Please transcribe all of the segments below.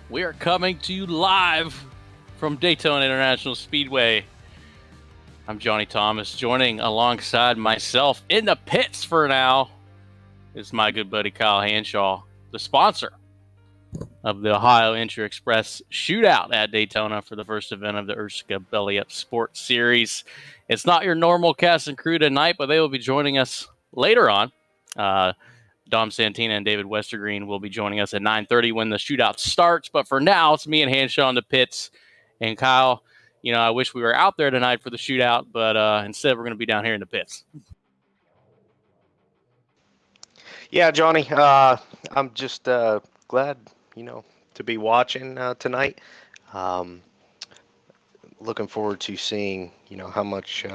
We are coming to you live from Daytona International Speedway. I'm Johnny Thomas, joining alongside myself in the pits for now is my good buddy Kyle Hanshaw, the sponsor of the Ohio Intra Express Shootout at Daytona for the first event of the ERSCA Belly Up Sports Series. It's not your normal cast and crew tonight, but they will be joining us later on. Dom Santina and David Westergreen will be joining us at 9:30 when the shootout starts. But for now, it's me and Hanshaw in the pits. And Kyle, you know, I wish we were out there tonight for the shootout, but instead we're going to be down here in the pits. Yeah, Johnny, I'm just glad, to be watching tonight. Looking forward to seeing, how much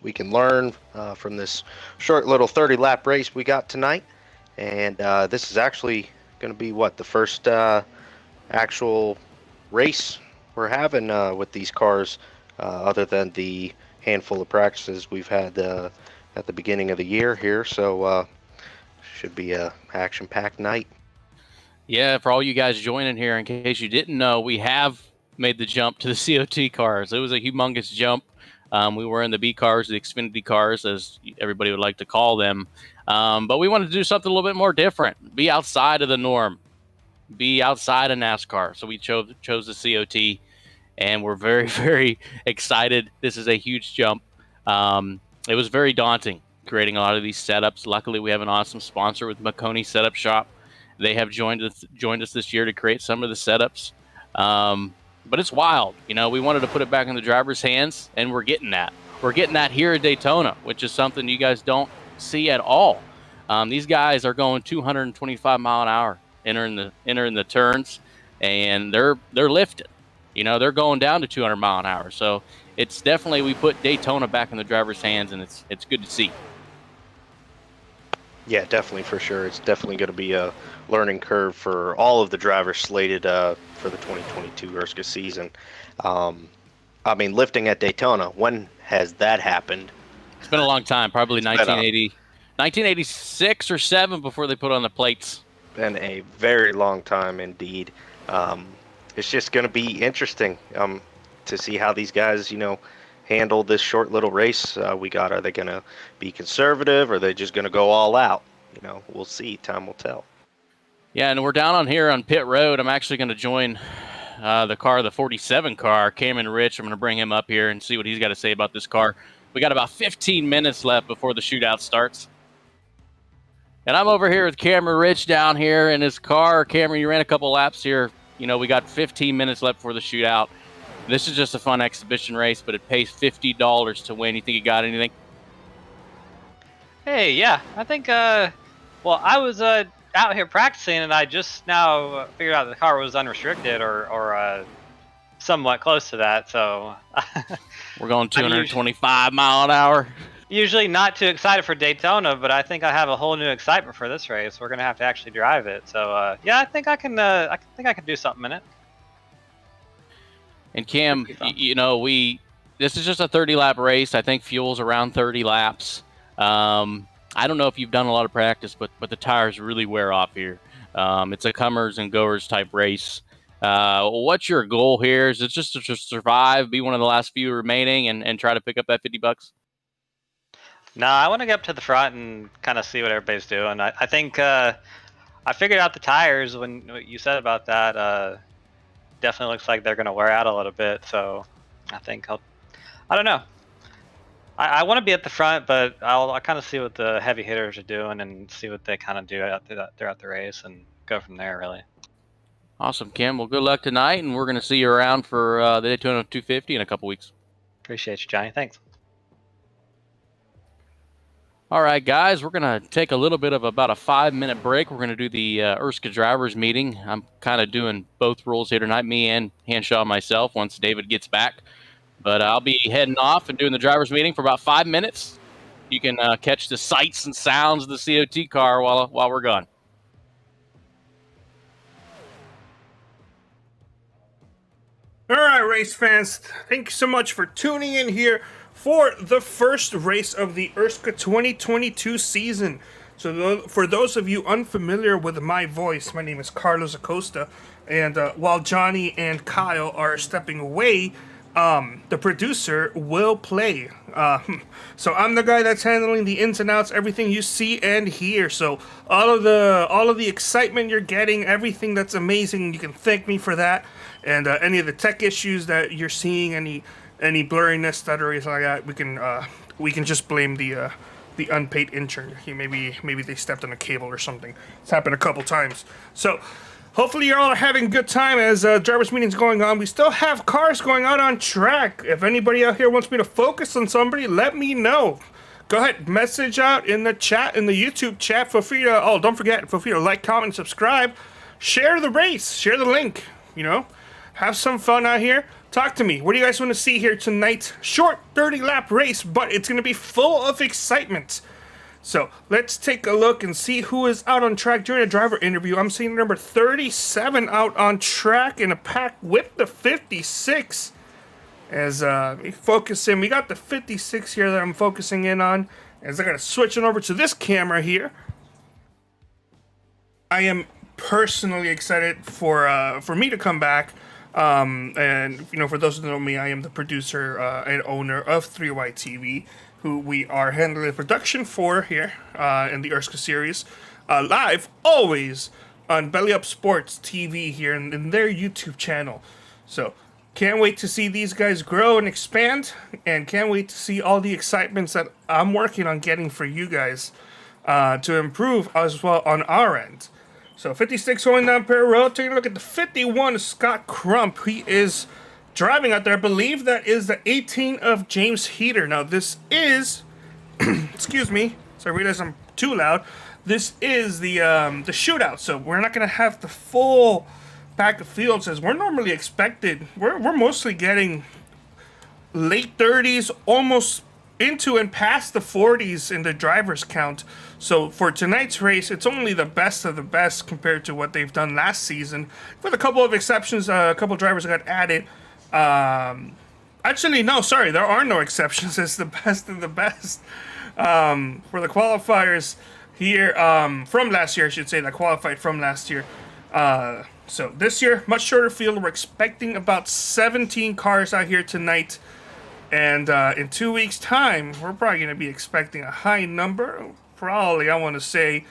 we can learn from this short little 30-lap race we got tonight. And this is actually going to be, the first actual race we're having with these cars, other than the handful of practices we've had at the beginning of the year here. So should be a action-packed night. Yeah, for all you guys joining here, in case you didn't know, we have made the jump to the COT cars. It was a humongous jump. We were in the B cars, the Xfinity cars, as everybody would like to call them. But we wanted to do something a little bit more different, be outside of the norm, be outside of NASCAR. So we chose the COT, and we're very, very excited. This is a huge jump. It was very daunting creating a lot of these setups. Luckily, we have an awesome sponsor with McConey Setup Shop. They have joined us this year to create some of the setups. But it's wild. We wanted to put it back in the driver's hands, and we're getting that. We're getting that here at Daytona, which is something you guys don't see at all. These guys are going 225 mile an hour entering the turns, and they're lifting. They're going down to 200 mile an hour. So it's definitely, we put Daytona back in the driver's hands, and it's good to see. Yeah, definitely, for sure. It's definitely going to be a learning curve for all of the drivers slated for the 2022 ERSCA season. Lifting at Daytona, when has that happened? It's been a long time, probably 1986 or 7 before they put on the plates. Been a very long time indeed. It's just going to be interesting to see how these guys, handle this short little race we got. Are they going to be conservative, or are they just going to go all out? We'll see. Time will tell. Yeah, and we're down on here on pit road. I'm actually going to join the 47 car, Cameron Rich. I'm going to bring him up here and see what he's got to say about this car. We got about 15 minutes left before the shootout starts. And I'm over here with Cameron Rich down here in his car. Cameron, you ran a couple laps here. We got 15 minutes left before the shootout. This is just a fun exhibition race, but it pays $50 to win. You think you got anything? Hey, yeah. I think, I was out here practicing, and I just now figured out the car was unrestricted or somewhat close to that, so... We're going 225 mile an hour. Usually not too excited for Daytona, but I think I have a whole new excitement for this race. We're going to have to actually drive it. So, yeah, I think I can do something in it. And Cam, this is just a 30-lap race. I think fuel's around 30 laps. I don't know if you've done a lot of practice, but the tires really wear off here. It's a comers and goers type race. What's your goal here? Is it just to survive, be one of the last few remaining, and try to pick up that $50? No, I want to get up to the front and kind of see what everybody's doing. I think I figured out the tires when you said about that. Definitely looks like they're going to wear out a little bit, so I think I don't know. I want to be at the front, but I'll kind of see what the heavy hitters are doing and see what they kind of do throughout the race and go from there, really. Awesome, Kim. Well, good luck tonight, and we're going to see you around for the Daytona 250 in a couple weeks. Appreciate you, Johnny. Thanks. All right, guys, we're going to take a little bit of about a 5-minute break. We're going to do the ERSCA drivers meeting. I'm kind of doing both roles here tonight, me and Hanshaw myself, once David gets back. But I'll be heading off and doing the drivers meeting for about 5 minutes. You can catch the sights and sounds of the COT car while we're gone. All right, race fans, thank you so much for tuning in here for the first race of the ERSCA 2022 season. So for those of you unfamiliar with my voice, my name is Carlos Acosta. And while Johnny and Kyle are stepping away, the producer will play. So I'm the guy that's handling the ins and outs, everything you see and hear. So all of the excitement you're getting, everything that's amazing, you can thank me for that. And any of the tech issues that you're seeing, any blurriness, that or anything like that, we can just blame the unpaid intern. Maybe they stepped on a cable or something. It's happened a couple times. So hopefully you're all having a good time as driver's meeting's going on. We still have cars going out on track. If anybody out here wants me to focus on somebody, let me know. Go ahead, message out in the chat, in the YouTube chat. Feel free to, don't forget, feel free to like, comment, and subscribe. Share the race, share the link, Have some fun out here. Talk to me. What do you guys want to see here tonight? Short 30-lap race, but it's going to be full of excitement. So let's take a look and see who is out on track during a driver interview. I'm seeing number 37 out on track in a pack with the 56. As we focus in, we got the 56 here that I'm focusing in on. As I got to switch it over to this camera here. I am personally excited for me to come back. And for those who know me, I am the producer and owner of 3Y TV, who we are handling the production for here in the ERSCA series, live always on Belly Up Sports TV here in their YouTube channel. So can't wait to see these guys grow and expand, and can't wait to see all the excitements that I'm working on getting for you guys to improve as well on our end. So 56 going down Perry Road. Taking a look at the 51, Scott Crump. He is driving out there. I believe that is the 18 of James Heater. Now this is, excuse me, so I realize I'm too loud. This is the shootout. So we're not gonna have the full pack of fields as we're normally expected. We're mostly getting late 30s, almost into and past the 40s in the driver's count. So for tonight's race, it's only the best of the best compared to what they've done last season, with a couple of exceptions. A couple drivers got added. Actually, no, sorry, there are no exceptions. It's the best of the best for the qualifiers here from last year, I should say, that qualified from last year. So this year, much shorter field. We're expecting about 17 cars out here tonight. And in 2 weeks' time, we're probably going to be expecting a high number. Probably, I want to say,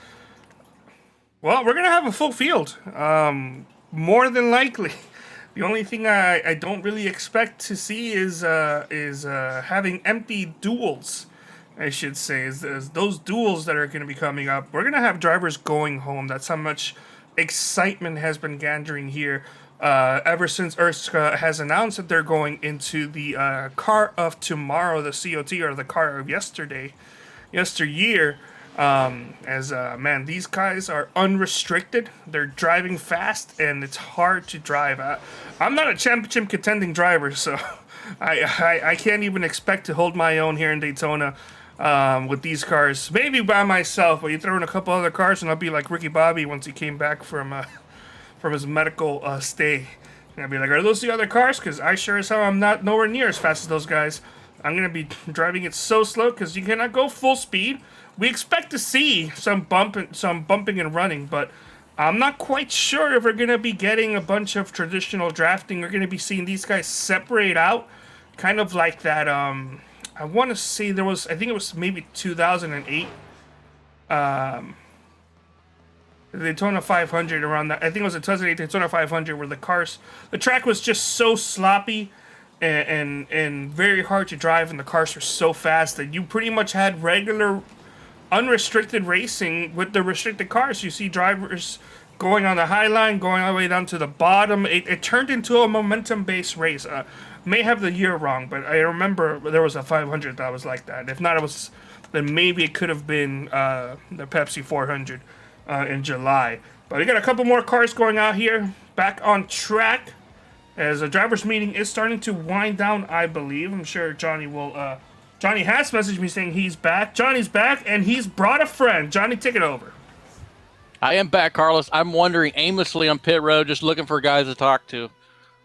well, we're going to have a full field. More than likely. The only thing I don't really expect to see is having empty duels, I should say. Is those duels that are going to be coming up. We're going to have drivers going home. That's how much excitement has been gathering here. Ever since ERSCA has announced that they're going into the car of tomorrow, the COT, or the car of yesteryear, man, these guys are unrestricted. They're driving fast, and it's hard to drive. I'm not a championship contending driver, so I can't even expect to hold my own here in Daytona with these cars. Maybe by myself, but you throw in a couple other cars, and I'll be like Ricky Bobby once he came back from his medical stay. And I'd be like, are those the other cars? Because I sure as hell am not nowhere near as fast as those guys. I'm going to be driving it so slow because you cannot go full speed. We expect to see some bumping and running, but I'm not quite sure if we're going to be getting a bunch of traditional drafting. We're going to be seeing these guys separate out, kind of like that. I want to say I think it was maybe 2008. The Daytona 500 around that. I think it was a 2008 Daytona 500 where the track was just so sloppy and very hard to drive, and the cars were so fast that you pretty much had regular unrestricted racing with the restricted cars. You see drivers going on the high line, going all the way down to the bottom. It turned into a momentum-based race. May have the year wrong, but I remember there was a 500 that was like that. If not, then maybe it could have been the Pepsi 400. In July. But we got a couple more cars going out here, back on track, as the driver's meeting is starting to wind down, I believe. I'm sure Johnny has messaged me saying he's back. Johnny's back, and he's brought a friend. Johnny, take it over. I am back, Carlos. I'm wandering aimlessly on pit road, just looking for guys to talk to.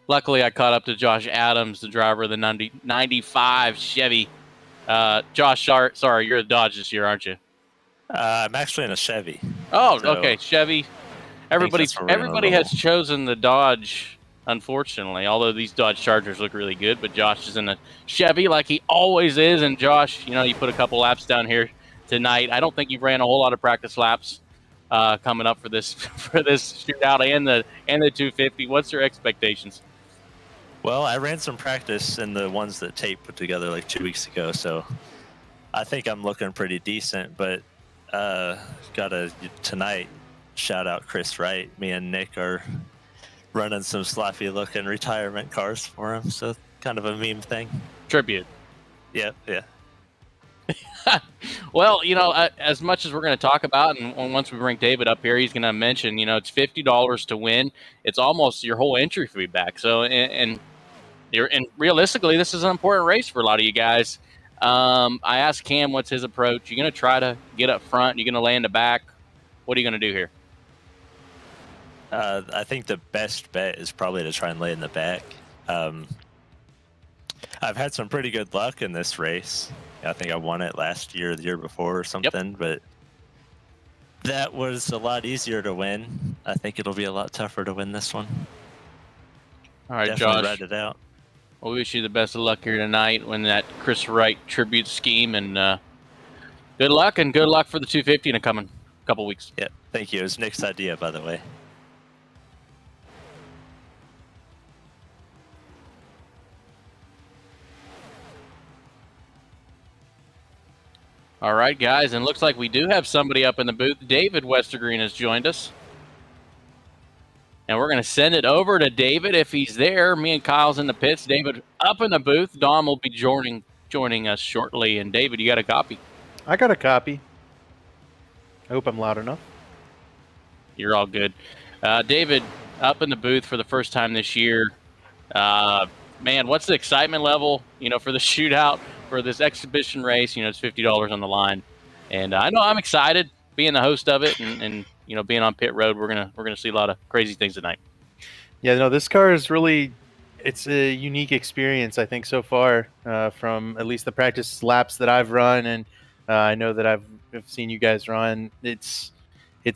Luckily, I caught up to Josh Adams, the driver of the 95 Chevy. Josh, sorry, you're a Dodge this year, aren't you? I'm actually in a Chevy. Oh, so. Okay, Chevy. Everybody has chosen the Dodge, unfortunately. Although these Dodge Chargers look really good, but Josh is in a Chevy like he always is. And Josh, you put a couple laps down here tonight. I don't think you've ran a whole lot of practice laps coming up for this shootout and the 250. What's your expectations? Well, I ran some practice in the ones that Tate put together like 2 weeks ago, so I think I'm looking pretty decent. But tonight. Shout out Chris Wright. Me and Nick are running some sloppy looking retirement cars for him. So kind of a meme thing. Tribute. Yeah. Well, as much as we're going to talk about, and once we bring David up here, he's going to mention, it's $50 to win. It's almost your whole entry fee back. So, and realistically, this is an important race for a lot of you guys. I asked Cam what's his approach. You're going to try to get up front. You're going to lay in the back. What are you going to do here? I think the best bet is probably to try and lay in the back. I've had some pretty good luck in this race. I think I won it last year, or the year before, or something. Yep. But that was a lot easier to win. I think it'll be a lot tougher to win this one. All right, Definitely Josh. Ride it out. We'll wish you the best of luck here tonight when that Chris Wright tribute scheme, and good luck for the 250 in a coming couple weeks. Yeah, thank you. It was Nick's idea, by the way. All right, guys, and looks like we do have somebody up in the booth. David Westergreen has joined us. And we're going to send it over to David if he's there. Me and Kyle's in the pits. David up in the booth. Dom will be joining us shortly. And David, you got a copy? I got a copy. I hope I'm loud enough. You're all good. David, up in the booth for the first time this year. Man, what's the excitement level, for the shootout, for this exhibition race? It's $50 on the line. And I know I'm excited being the host of it and being on pit road. We're gonna see a lot of crazy things tonight. Yeah, no, this car is really, it's a unique experience, I think, so far, from at least the practice laps that I've run, and I know that I've seen you guys run. It's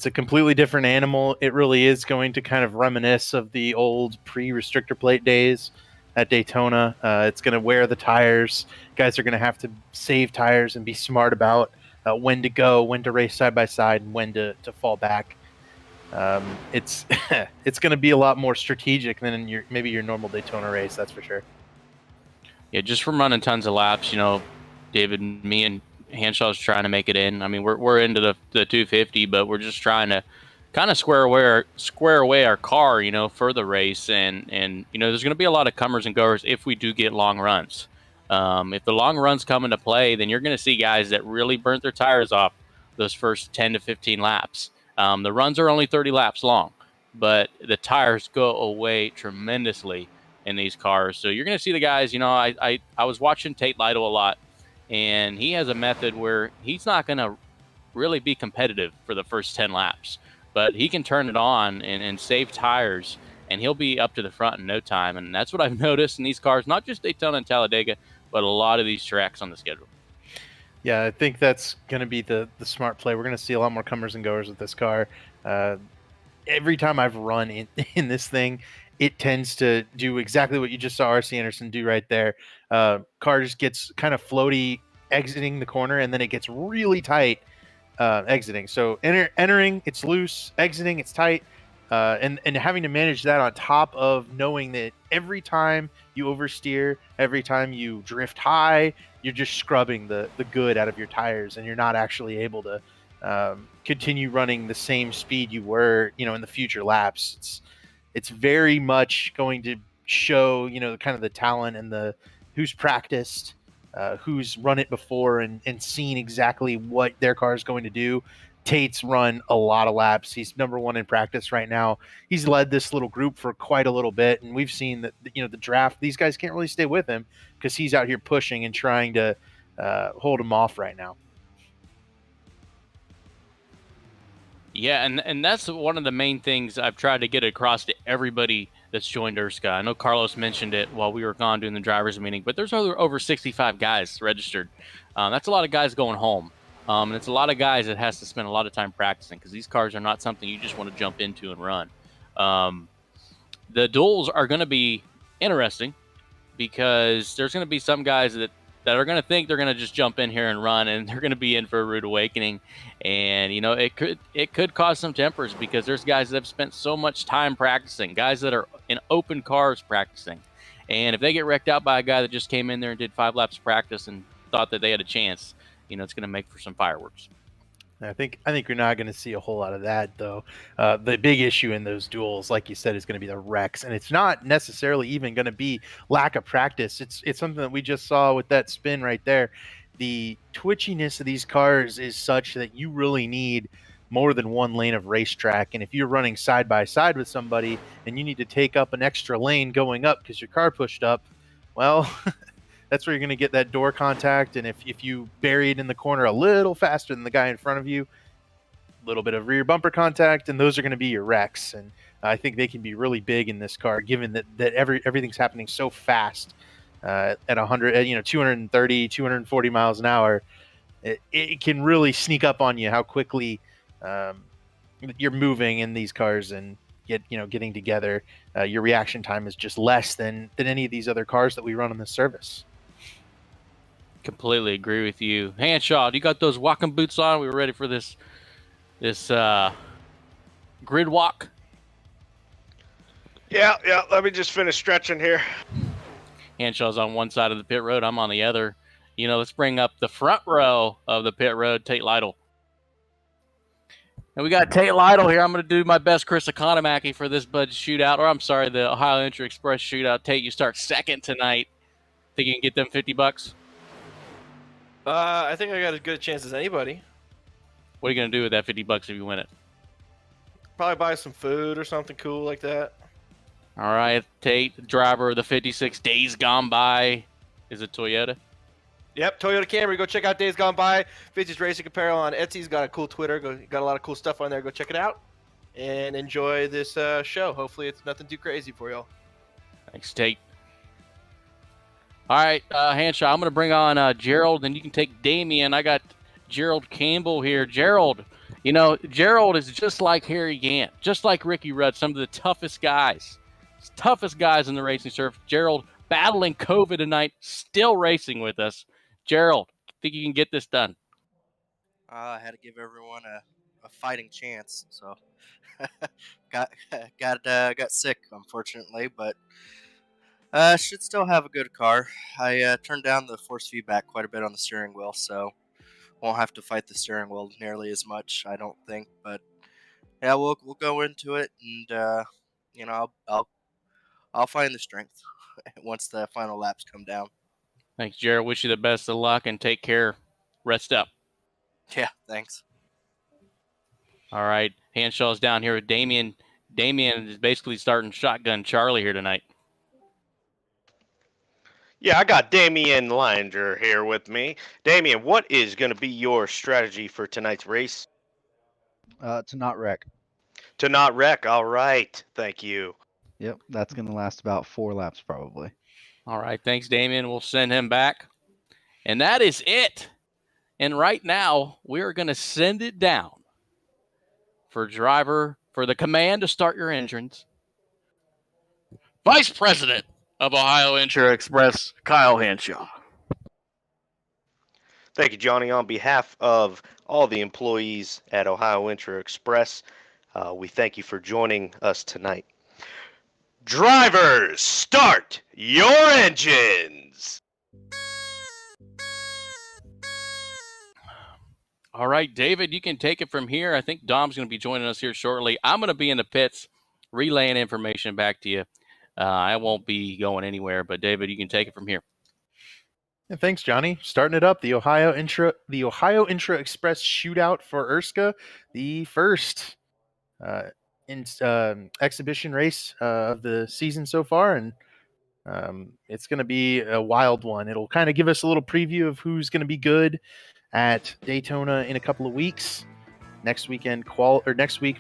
a completely different animal. It really is going to kind of reminisce of the old pre-restrictor plate days at Daytona. It's going to wear the tires. Guys are going to have to save tires and be smart about when to go, when to race side by side, and when to fall back. It's it's going to be a lot more strategic than in maybe your normal Daytona race, that's for sure. Yeah, just from running tons of laps, David, me and Hanshaw's trying to make it in. I mean, we're into the 250, but we're just trying to kind of square away our car, for the race. And there's going to be a lot of comers and goers if we do get long runs. If the long runs come into play, then you're going to see guys that really burnt their tires off those first 10 to 15 laps. The runs are only 30 laps long, but the tires go away tremendously in these cars. So you're going to see the guys, I was watching Tate Lytle a lot, and he has a method where he's not going to really be competitive for the first 10 laps, but he can turn it on and save tires, and he'll be up to the front in no time. And that's what I've noticed in these cars, not just Daytona and Talladega, but a lot of these tracks on the schedule. Yeah, I think that's going to be the smart play. We're going to see a lot more comers and goers with this car. Every time I've run in this thing, it tends to do exactly what you just saw R.C. Anderson do right there. Car just gets kind of floaty exiting the corner, and then it gets really tight exiting. So entering, it's loose. Exiting, it's tight. And having to manage that on top of knowing that every time you oversteer, every time you drift high, you're just scrubbing the good out of your tires, and you're not actually able to continue running the same speed you were, in the future laps. It's very much going to show, kind of the talent and the who's practiced, who's run it before and seen exactly what their car is going to do. Tate's run a lot of laps. He's number one in practice right now. He's led this little group for quite a little bit, and we've seen that, the draft, these guys can't really stay with him because he's out here pushing and trying to hold him off right now. Yeah, and that's one of the main things I've tried to get across to everybody that's joined ERSCA. I know Carlos mentioned it while we were gone doing the drivers meeting, but there's over 65 guys registered. That's a lot of guys going home. And it's a lot of guys that has to spend a lot of time practicing because these cars are not something you just want to jump into and run. The duels are going to be interesting because there's going to be some guys that are going to think they're going to just jump in here and run, and they're going to be in for a rude awakening. And it could cause some tempers because there's guys that have spent so much time practicing, guys that are in open cars practicing, and if they get wrecked out by a guy that just came in there and did 5 laps of practice and thought that they had a chance, it's going to make for some fireworks. I think you're not going to see a whole lot of that, though. The big issue in those duels, like you said, is going to be the wrecks, and it's not necessarily even going to be lack of practice. It's something that we just saw with that spin right there. The twitchiness of these cars is such that you really need more than one lane of racetrack, and if you're running side by side with somebody and you need to take up an extra lane going up because your car pushed up, well, that's where you're going to get that door contact. And if you bury it in the corner a little faster than the guy in front of you, a little bit of rear bumper contact, and those are going to be your wrecks. And I think they can be really big in this car, given that everything's happening so fast at 100, 230, 240 miles an hour. It can really sneak up on you how quickly you're moving in these cars and getting together. Your reaction time is just less than any of these other cars that we run on this service. Completely agree with you. Hanshaw, do you got those walking boots on? We were ready for this grid walk. Yeah. Let me just finish stretching here. Hanshaw's on one side of the pit road. I'm on the other. Let's bring up the front row of the pit road, Tate Lytle. And we got Tate Lytle here. I'm going to do my best Chris Economaki for this Bud Shootout. Or I'm sorry, the Ohio Intra Express Shootout. Tate, you start second tonight. Think you can get them $50? I think I got as good a chance as anybody. What are you going to do with that $50 if you win it? Probably buy some food or something cool like that. All right, Tate, the driver of the 56 Days Gone By. Is it Toyota? Yep, Toyota Camry. Go check out Days Gone By. Vintage Racing Apparel on Etsy's got a cool Twitter. Got a lot of cool stuff on there. Go check it out and enjoy this show. Hopefully it's nothing too crazy for y'all. Thanks, Tate. All right, Hanshaw, I'm going to bring on Gerald, and you can take Damien. I got Gerald Campbell here. Gerald, Gerald is just like Harry Gant, just like Ricky Rudd, some of the toughest guys in the racing surf. Gerald battling COVID tonight, still racing with us. Gerald, think you can get this done? I had to give everyone a fighting chance, so got sick, unfortunately, but should still have a good car. I turned down the force feedback quite a bit on the steering wheel, so won't have to fight the steering wheel nearly as much, I don't think. But yeah, we'll go into it, and I'll find the strength once the final laps come down. Thanks, Jared. Wish you the best of luck and take care. Rest up. Yeah, thanks. All right, Hanshaw's down here with Damien. Damien is basically starting shotgun Charlie here tonight. Yeah, I got Damien Leininger here with me. Damien, what is going to be your strategy for tonight's race? To not wreck. To not wreck. All right. Thank you. Yep, that's going to last about 4 laps probably. All right, thanks, Damien. We'll send him back. And that is it. And right now, we're going to send it down for the command to start your engines. Vice President of Ohio Intra Express, Kyle Hanshaw. Thank you, Johnny. On behalf of all the employees at Ohio Intra Express, we thank you for joining us tonight. Drivers, start your engines! All right, David, you can take it from here. I think Dom's going to be joining us here shortly. I'm going to be in the pits relaying information back to you. I won't be going anywhere, but David, you can take it from here. Yeah, thanks, Johnny. Starting it up, the Ohio Intra Express Shootout for ERSCA, the first exhibition race of the season so far, and it's going to be a wild one. It'll kind of give us a little preview of who's going to be good at Daytona in a couple of weeks. Next week,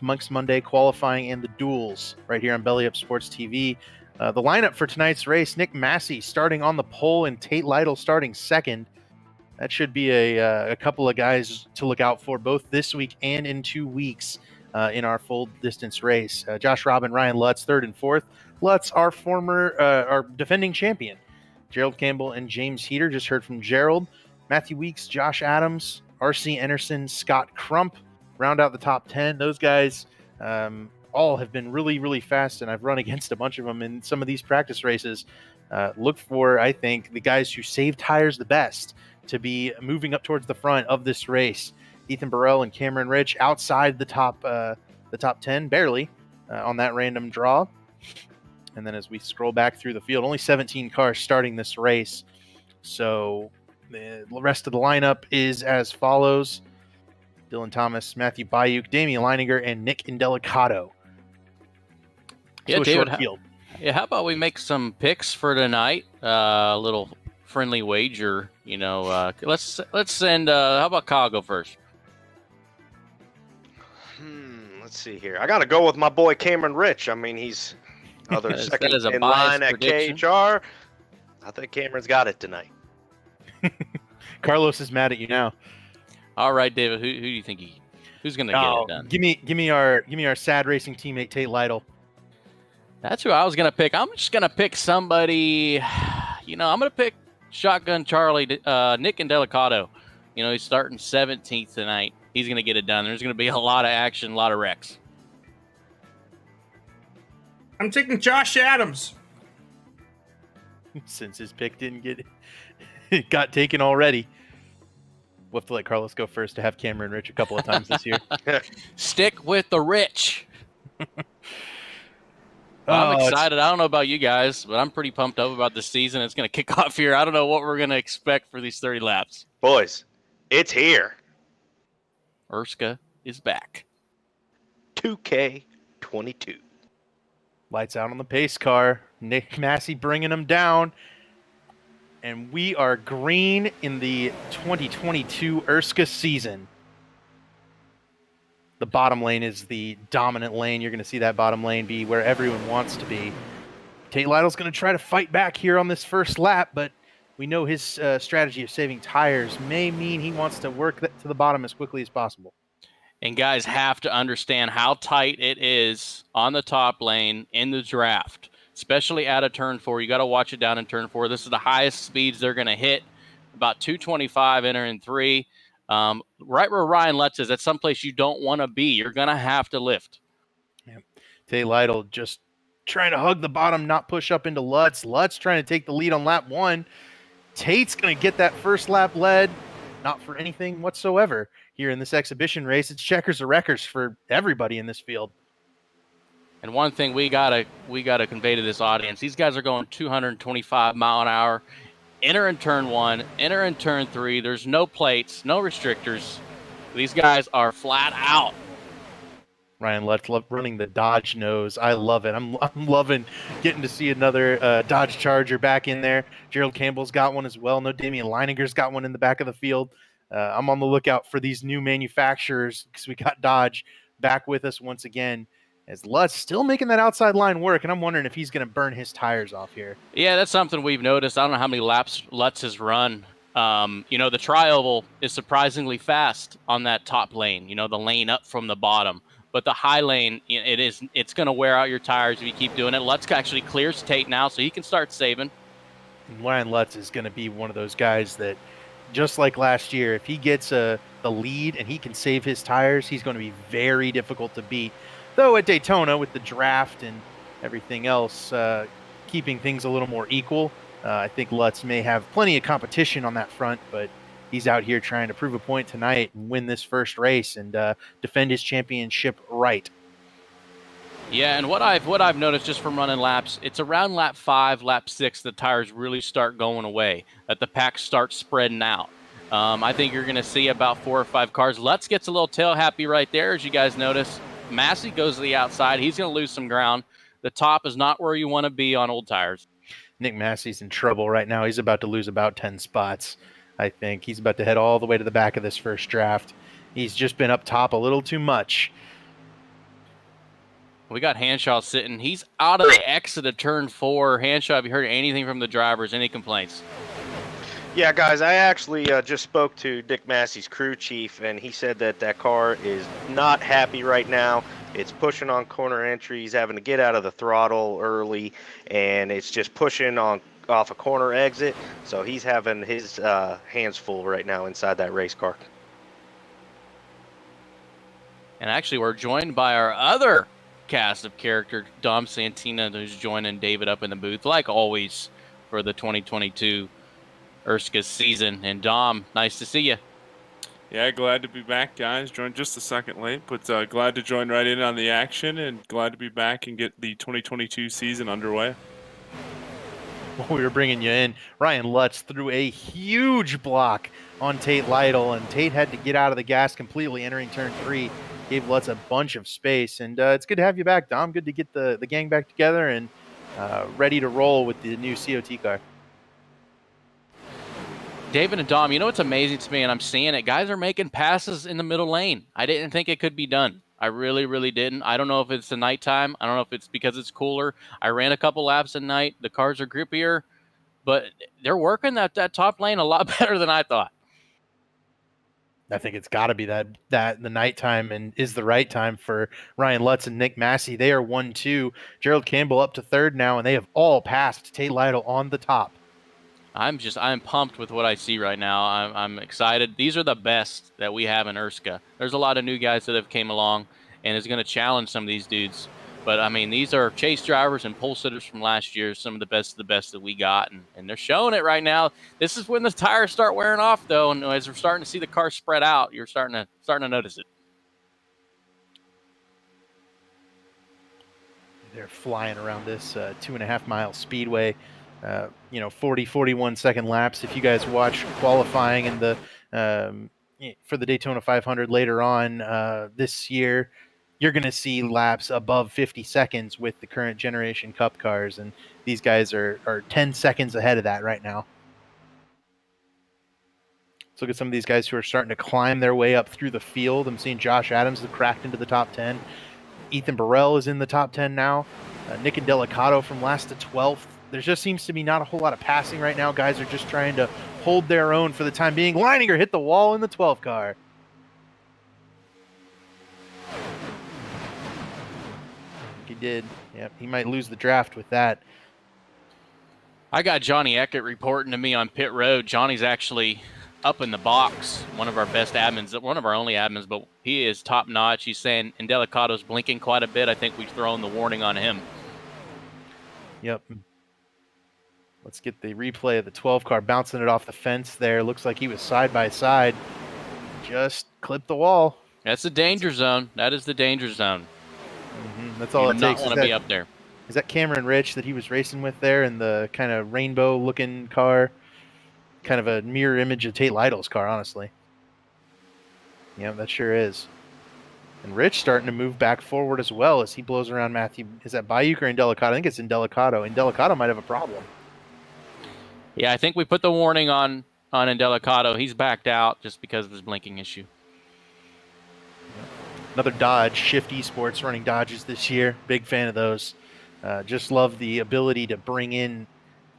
Monk's Monday, qualifying and the duels right here on Belly Up Sports TV. The lineup for tonight's race: Nick Massey starting on the pole and Tate Lytle starting second. That should be a couple of guys to look out for both this week and in 2 weeks in our full distance race. Josh Robin, Ryan Lutz, 3rd and 4th. Lutz, our defending champion. Gerald Campbell and James Heater. Just heard from Gerald. Matthew Weeks, Josh Adams, R.C. Anderson, Scott Crump round out the top 10. Those guys all have been really, really fast, and I've run against a bunch of them in some of these practice races. Look for, I think, the guys who save tires the best to be moving up towards the front of this race. Ethan Burrell and Cameron Rich outside the top 10, barely, on that random draw. And then as we scroll back through the field, only 17 cars starting this race. So the rest of the lineup is as follows: Dylan Thomas, Matthew Bayuk, Damian Leininger, and Nick Indelicato. Yeah, so David, short field. Yeah, how about we make some picks for tonight? A little friendly wager, let's send. How about Kyle go first? Let's see here. I got to go with my boy Cameron Rich. I mean, he's other second is a in biased line at prediction. KHR. I think Cameron's got it tonight. Carlos is mad at you now. All right, David. Who do you think who's going to get it done? Give me our sad racing teammate Tate Lytle. That's who I was going to pick. I'm just going to pick somebody. I'm going to pick Shotgun Charlie, Nick Indelicato. He's starting 17th tonight. He's going to get it done. There's going to be a lot of action, a lot of wrecks. I'm taking Josh Adams. Since his pick didn't get it got taken already. We'll have to let Carlos go first to have Cameron Rich a couple of times this year. Stick with the rich. I'm excited. I don't know about you guys, but I'm pretty pumped up about the season. It's going to kick off here. I don't know what we're going to expect for these 30 laps. Boys, it's here. ERSCA is back. 2K22. Lights out on the pace car. Nick Massey bringing them down. And we are green in the 2022 ERSCA season. The bottom lane is the dominant lane. You're going to see that bottom lane be where everyone wants to be. Tate Lytle's going to try to fight back here on this first lap, but we know his strategy of saving tires may mean he wants to work to the bottom as quickly as possible. And guys have to understand how tight it is on the top lane in the draft, especially out of turn 4. You got to watch it down in turn 4. This is the highest speeds they're going to hit, about 225 entering 3. Right where Ryan Lutz is, that's someplace you don't want to be. You're going to have to lift. Yeah. Tate Lytle just trying to hug the bottom, not push up into Lutz. Lutz trying to take the lead on lap 1. Tate's going to get that first lap lead, not for anything whatsoever. Here in this exhibition race, it's checkers or wreckers for everybody in this field. And one thing we gotta convey to this audience: these guys are going 225 mile an hour. Enter in turn 1, enter in turn 3. There's no plates, no restrictors. These guys are flat out. Ryan Lutz running the Dodge nose. I love it. I'm loving getting to see another Dodge Charger back in there. Gerald Campbell's got one as well. No, Damian Leininger's got one in the back of the field. I'm on the lookout for these new manufacturers because we got Dodge back with us once again. As Lutz still making that outside line work, and I'm wondering if he's going to burn his tires off here. Yeah, that's something we've noticed. I don't know how many laps Lutz has run. The tri-oval is surprisingly fast on that top lane, the lane up from the bottom. But the high lane, it's going to wear out your tires if you keep doing it. Lutz actually clears Tate now, so he can start saving. And Ryan Lutz is going to be one of those guys that, just like last year, if he gets the lead and he can save his tires, he's going to be very difficult to beat. Though at Daytona, with the draft and everything else, keeping things a little more equal, I think Lutz may have plenty of competition on that front, but he's out here trying to prove a point tonight and win this first race and defend his championship right. Yeah, and what I've noticed just from running laps, it's around lap 5, lap 6, the tires really start going away, that the pack starts spreading out. I think you're going to see about 4 or 5 cars. Lutz gets a little tail happy right there, as you guys notice. Massey goes to the outside. He's going to lose some ground. The top is not where you want to be on old tires. Nick Massey's in trouble right now. He's about to lose about 10 spots, I think. He's about to head all the way to the back of this first draft. He's just been up top a little too much. We got Hanshaw sitting. He's out of the exit of turn 4. Hanshaw, have you heard anything from the drivers? Any complaints? Yeah, guys, I actually just spoke to Dick Massey's crew chief, and he said that that car is not happy right now. It's pushing on corner entries, having to get out of the throttle early, and it's just pushing on off a corner exit. So he's having his hands full right now inside that race car. And actually, we're joined by our other cast of character, Dom Santina, who's joining David up in the booth, like always, for the 2022 ERSCA season. And Dom, nice to see you. Yeah, glad to be back, guys. Joined just a second late, but glad to join right in on the action and glad to be back and get the 2022 season underway. While we were bringing you in, Ryan Lutz threw a huge block on Tate Lytle, and Tate had to get out of the gas completely entering turn 3. Gave Lutz a bunch of space, and it's good to have you back, Dom. Good to get the gang back together and ready to roll with the new COT car. David and Dom, you know what's amazing to me, and I'm seeing it, guys are making passes in the middle lane. I didn't think it could be done. I really, really didn't. I don't know if it's the nighttime. I don't know if it's because it's cooler. I ran a couple laps at night. The cars are grippier, but they're working that top lane a lot better than I thought. I think it's got to be that the nighttime and is the right time for Ryan Lutz and Nick Massey. They are 1-2. Gerald Campbell up to 3rd now, and they have all passed Tate Lytle on the top. I'm pumped with what I see right now. I'm excited. These are the best that we have in ERSCA. There's a lot of new guys that have came along and is going to challenge some of these dudes. But, I mean, these are chase drivers and pole sitters from last year, some of the best that we got, and they're showing it right now. This is when the tires start wearing off, though, and as we're starting to see the car spread out, you're starting to notice it. They're flying around this 2.5-mile speedway. 40, 41-second laps. If you guys watch qualifying in the for the Daytona 500 later on this year, you're going to see laps above 50 seconds with the current generation Cup cars, and these guys are 10 seconds ahead of that right now. Let's look at some of these guys who are starting to climb their way up through the field. I'm seeing Josh Adams have cracked into the top 10. Ethan Burrell is in the top 10 now. Nick and Delicato from last to 12th. There just seems to be not a whole lot of passing right now. Guys are just trying to hold their own for the time being. Leininger hit the wall in the 12 car. He did. Yep, he might lose the draft with that. I got Johnny Eckert reporting to me on pit road. Johnny's actually up in the box, one of our best admins, one of our only admins, but he is top notch. He's saying Indelicato's blinking quite a bit. I think we've thrown the warning on him. Yep. Let's get the replay of the 12 car bouncing it off the fence there. Looks like he was side by side. Just clipped the wall. That's the danger zone. That is the danger zone. That's all it takes. You do not want to be up there. Is that Cameron Rich that he was racing with there in the kind of rainbow looking car? Kind of a mirror image of Tate Lytle's car, honestly. Yeah, that sure is. And Rich starting to move back forward as well as he blows around Matthew. Is that Bayuk or Indelicato? I think it's Indelicato. Indelicato might have a problem. Yeah, I think we put the warning on Indelicato. He's backed out just because of his blinking issue. Another Dodge, Shift Esports running Dodges this year. Big fan of those. Just love the ability to bring in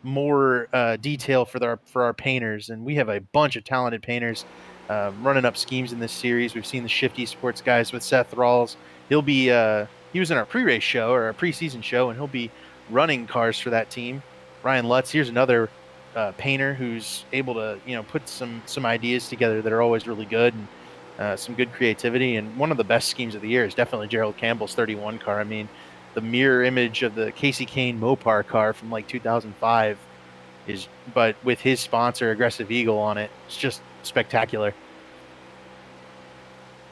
more detail for our painters, and we have a bunch of talented painters running up schemes in this series. We've seen the Shift Esports guys with Seth Rawls. He'll be he was in our pre-race show or our preseason show, and he'll be running cars for that team. Ryan Lutz, here's another painter who's able to put some ideas together that are always really good, and some good creativity. And one of the best schemes of the year is definitely Gerald Campbell's 31 car. I mean, the mirror image of the Casey Kane Mopar car from like 2005 but with his sponsor Aggressive Eagle on it. It's just spectacular.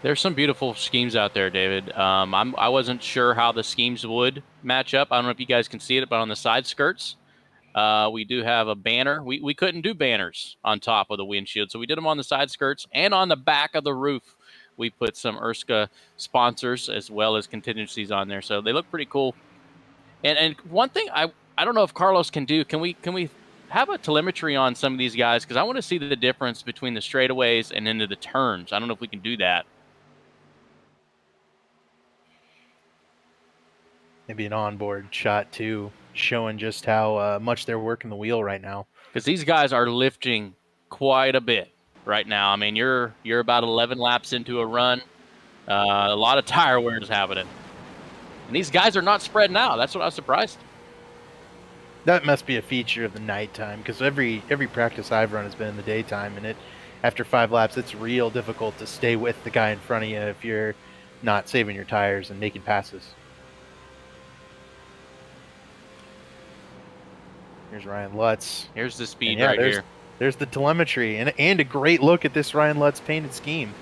There's some beautiful schemes out there, David. I wasn't sure how the schemes would match up. I don't know if you guys can see it, but on the side skirts, we do have a banner. We couldn't do banners on top of the windshield, so we did them on the side skirts and on the back of the roof. We put some ERSCA sponsors as well as contingencies on there, so they look pretty cool. And one thing I don't know if Carlos can do. Can we have a telemetry on some of these guys? Because I want to see the difference between the straightaways and into the turns. I don't know if we can do that. Maybe an onboard shot too, showing just how much they're working the wheel right now. Because these guys are lifting quite a bit right now. I mean, you're about 11 laps into a run. A lot of tire wear is happening. And these guys are not spreading out. That's what I was surprised. That must be a feature of the nighttime, because every practice I've run has been in the daytime, and after 5 laps, it's real difficult to stay with the guy in front of you if you're not saving your tires and making passes. Here's Ryan Lutz. Here's the speed here. There's the telemetry and a great look at this Ryan Lutz painted scheme.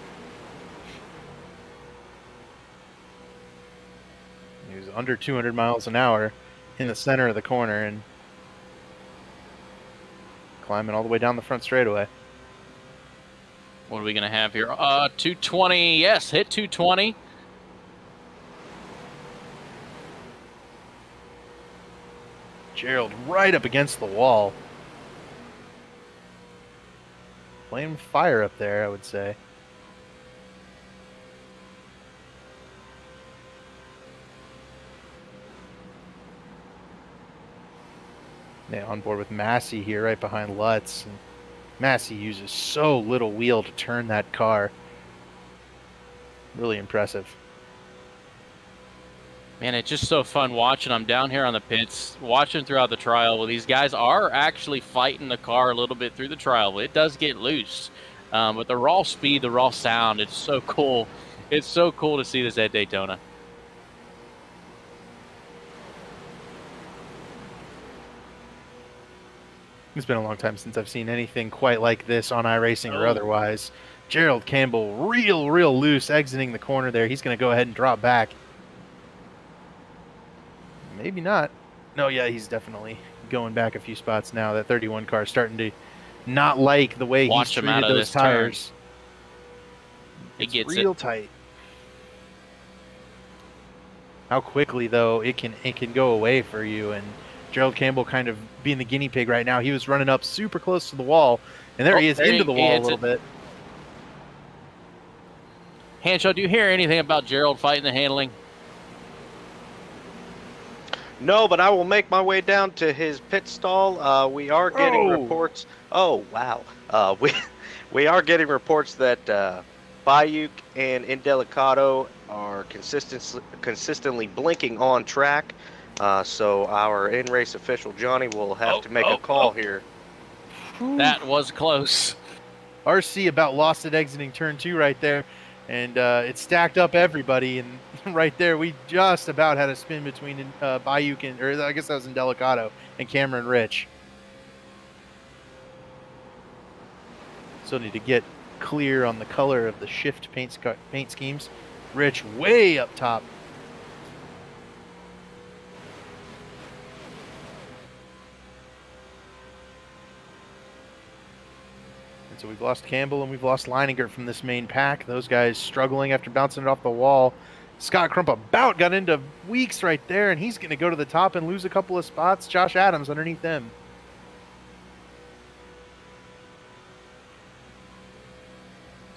He was under 200 miles an hour in the center of the corner and climbing all the way down the front straightaway. What are we going to have here? 220. Yes, hit 220. Gerald right up against the wall. Playing with fire up there, I would say. Yeah, on board with Massey here, right behind Lutz. And Massey uses so little wheel to turn that car. Really impressive. Man, it's just so fun watching. I'm down here on the pits, watching throughout the trial. Well, these guys are actually fighting the car a little bit through the trial. It does get loose. But the raw speed, the raw sound, it's so cool. It's so cool to see this at Daytona. It's been a long time since I've seen anything quite like this on iRacing or otherwise. Gerald Campbell real loose exiting the corner there. He's going to go ahead and drop back. Maybe not. No, yeah, he's definitely going back a few spots now. That 31 car is starting to not like the way he's treated those tires. It gets real tight. How quickly though it can go away for you, and Gerald Campbell kind of being the guinea pig right now. He was running up super close to the wall, and there he is into the wall a little bit. Hanshaw, do you hear anything about Gerald fighting the handling? No, but I will make my way down to his pit stall. We are getting reports. Oh, wow. We are getting reports that Bayuk and Indelicato are consistently blinking on track. So our in-race official, Johnny, will have to make a call here. That was close. RC about lost it exiting turn 2 right there. And it stacked up everybody, and right there we just about had a spin between Bayuk and, or I guess that was Indelicato, and Cameron Rich. Still need to get clear on the color of the shift paint schemes. Rich way up top. So we've lost Campbell and we've lost Leininger from this main pack. Those guys struggling after bouncing it off the wall. Scott Crump about got into Weeks right there, and he's going to go to the top and lose a couple of spots. Josh Adams underneath them.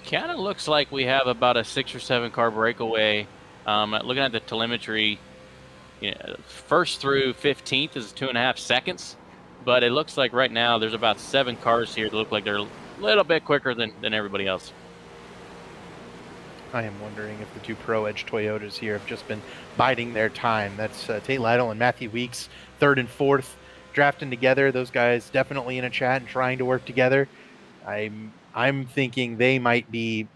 Kind of looks like we have about a 6 or 7 car breakaway. Looking at the telemetry, first through 15th is 2.5 seconds, but it looks like right now there's about 7 cars here that look like they're a little bit quicker than everybody else. I am wondering if the 2 Pro Edge Toyotas here have just been biding their time. That's Tate Lytle and Matthew Weeks, 3rd and 4th, drafting together. Those guys definitely in a chat and trying to work together. I'm thinking they might be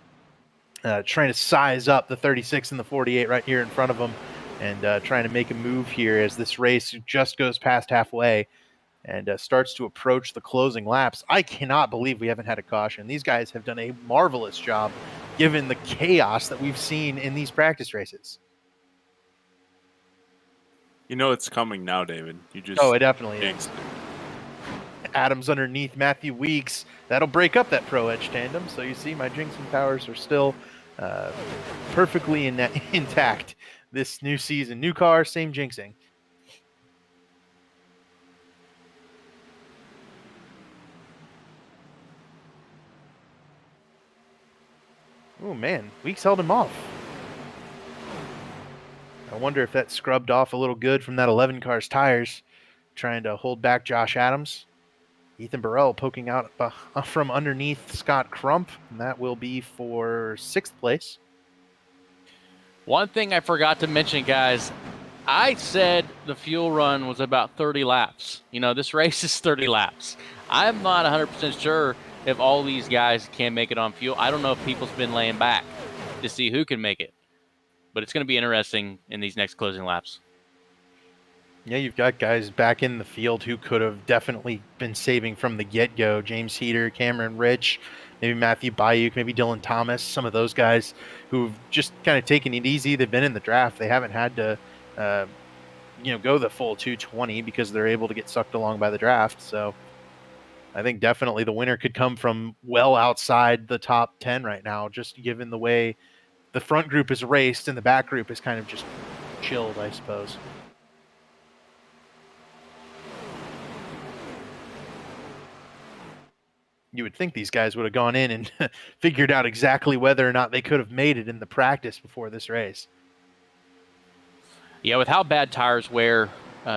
trying to size up the 36 and the 48 right here in front of them, and trying to make a move here as this race just goes past halfway and starts to approach the closing laps. I cannot believe we haven't had a caution. These guys have done a marvelous job given the chaos that we've seen in these practice races. You know it's coming now, David. You just it definitely is. Adams underneath Matthew Weeks. That'll break up that Pro Edge tandem. So you see my jinxing powers are still perfectly intact this new season. New car, same jinxing. Oh man, Weeks held him off. I wonder if that scrubbed off a little good from that 11 car's tires, trying to hold back Josh Adams. Ethan Burrell poking out from underneath Scott Crump, and that will be for 6th place. One thing I forgot to mention, guys, I said the fuel run was about 30 laps. You know, this race is 30 laps. I'm not 100% sure if all these guys can make it on fuel. I don't know if people's been laying back to see who can make it. But it's going to be interesting in these next closing laps. Yeah, you've got guys back in the field who could have definitely been saving from the get-go. James Heater, Cameron Rich, maybe Matthew Bayuk, maybe Dylan Thomas, some of those guys who've just kind of taken it easy. They've been in the draft. They haven't had to go the full 220 because they're able to get sucked along by the draft. So I think definitely the winner could come from well outside the top 10 right now, just given the way the front group is raced and the back group is kind of just chilled, I suppose. You would think these guys would have gone in and figured out exactly whether or not they could have made it in the practice before this race. Yeah, with how bad tires wear,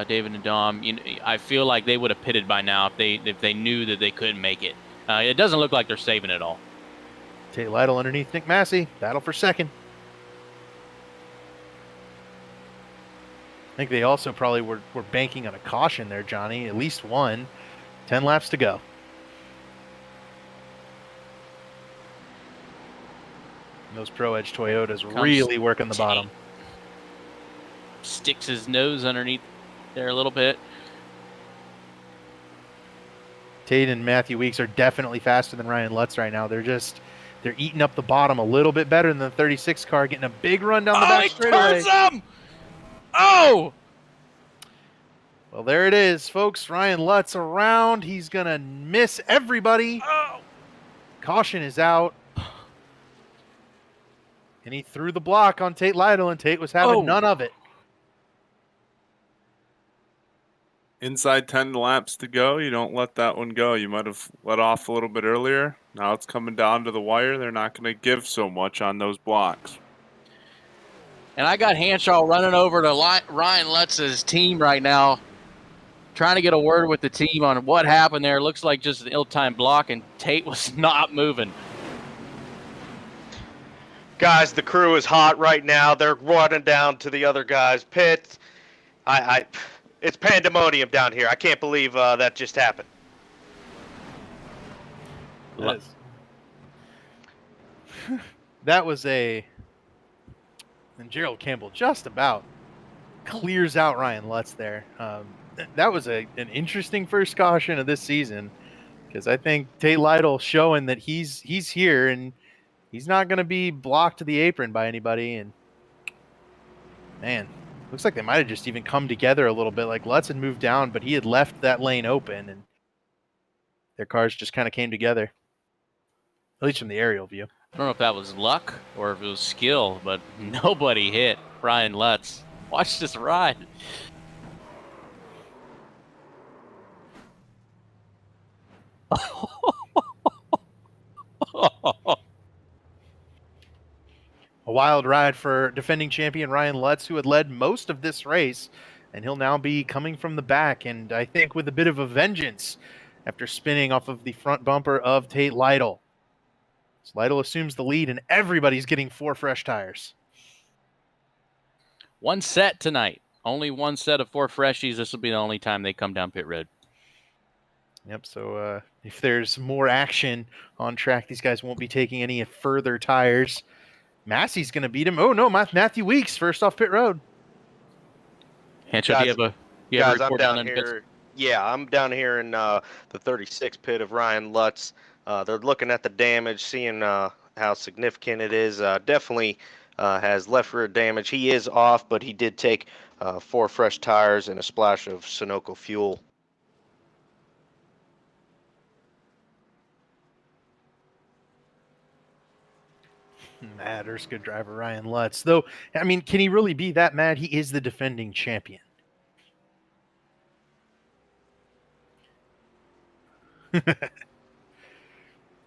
David and Dom, I feel like they would have pitted by now if they knew that they couldn't make it. It doesn't look like they're saving it all. Tate Lytle underneath Nick Massey. Battle for second. I think they also probably were banking on a caution there, Johnny. At least one. 10 laps to go. And those Pro Edge Toyotas really working the bottom. Sticks his nose underneath there a little bit. Tate and Matthew Weeks are definitely faster than Ryan Lutz right now. They're eating up the bottom a little bit better than the 36 car, getting a big run down the back straightaway. Oh! Well, there it is, folks. Ryan Lutz around. He's going to miss everybody. Oh! Caution is out. And he threw the block on Tate Lytle, and Tate was having none of it. Inside 10 laps to go. You don't let that one go. You might have let off a little bit earlier. Now it's coming down to the wire. They're not going to give so much on those blocks. And I got Hanshaw running over to Ryan Lutz's team right now, trying to get a word with the team on what happened there. It looks like just an ill-timed block, and Tate was not moving. Guys, the crew is hot right now. They're running down to the other guys' pits. It's pandemonium down here. I can't believe that just happened. That was and Gerald Campbell just about clears out Ryan Lutz there. That was an interesting first caution of this season, because I think Tate Lytle showing that he's here and he's not going to be blocked to the apron by anybody. And man, looks like they might have just even come together a little bit. Like Lutz had moved down, but he had left that lane open, and their cars just kind of came together, at least from the aerial view. I don't know if that was luck or if it was skill, but nobody hit Ryan Lutz. Watch this ride. A wild ride for defending champion Ryan Lutz, who had led most of this race, and he'll now be coming from the back, and I think with a bit of a vengeance after spinning off of the front bumper of Tate Lytle. So Lytle assumes the lead, and everybody's getting 4 fresh tires. One set tonight. Only one set of 4 freshies. This will be the only time they come down pit road. Yep, so if there's more action on track, these guys won't be taking any further tires. Massey's going to beat him. Oh, no, Matthew Weeks, first off pit road. Hanshaw, do you have a report I'm down here. Yeah, I'm down here in the 36 pit of Ryan Lutz. They're looking at the damage, seeing how significant it is. Definitely has left rear damage. He is off, but he did take 4 fresh tires and a splash of Sunoco fuel. Mad ERSCA driver Ryan Lutz. Though, I mean, can he really be that mad? He is the defending champion.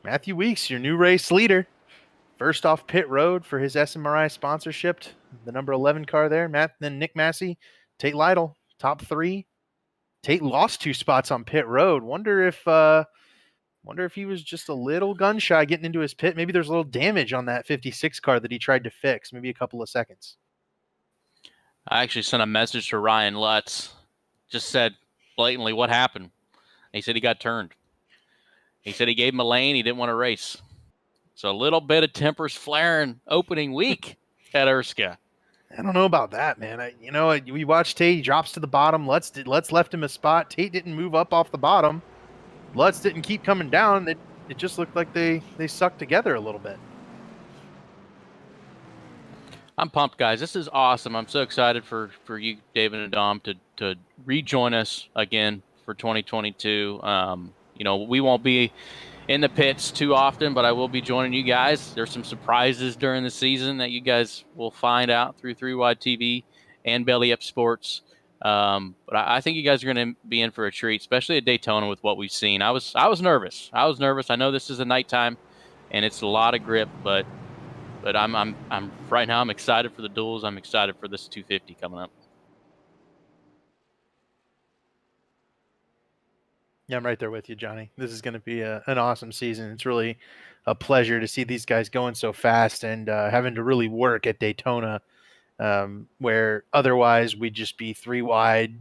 Matthew Weeks, your new race leader. First off pit road for his SMRI sponsorship. The number 11 car there. Then Nick Massey, Tate Lytle, top 3. Tate lost 2 spots on pit road. Wonder if he was just a little gun shy getting into his pit. Maybe there's a little damage on that 56 car that he tried to fix. Maybe a couple of seconds. I actually sent a message to Ryan Lutz. Just said blatantly what happened. He said he got turned. He said he gave him a lane. He didn't want to race. So a little bit of tempers flaring opening week at ERSCA. I don't know about that, man. We watched Tate. He drops to the bottom. Lutz left him a spot. Tate didn't move up off the bottom. Lutz didn't keep coming down. It just looked like they sucked together a little bit. I'm pumped, guys. This is awesome. I'm so excited for you, David and Dom, to rejoin us again for 2022. We won't be in the pits too often, but I will be joining you guys. There's some surprises during the season that you guys will find out through 3Wide TV and Belly Up Sports. But I think you guys are going to be in for a treat, especially at Daytona with what we've seen. I was nervous. I know this is a nighttime, and it's a lot of grip, but I'm right now. I'm excited for the duels. I'm excited for this 250 coming up. Yeah, I'm right there with you, Johnny. This is going to be an awesome season. It's really a pleasure to see these guys going so fast and having to really work at Daytona, where otherwise we'd just be 3 wide,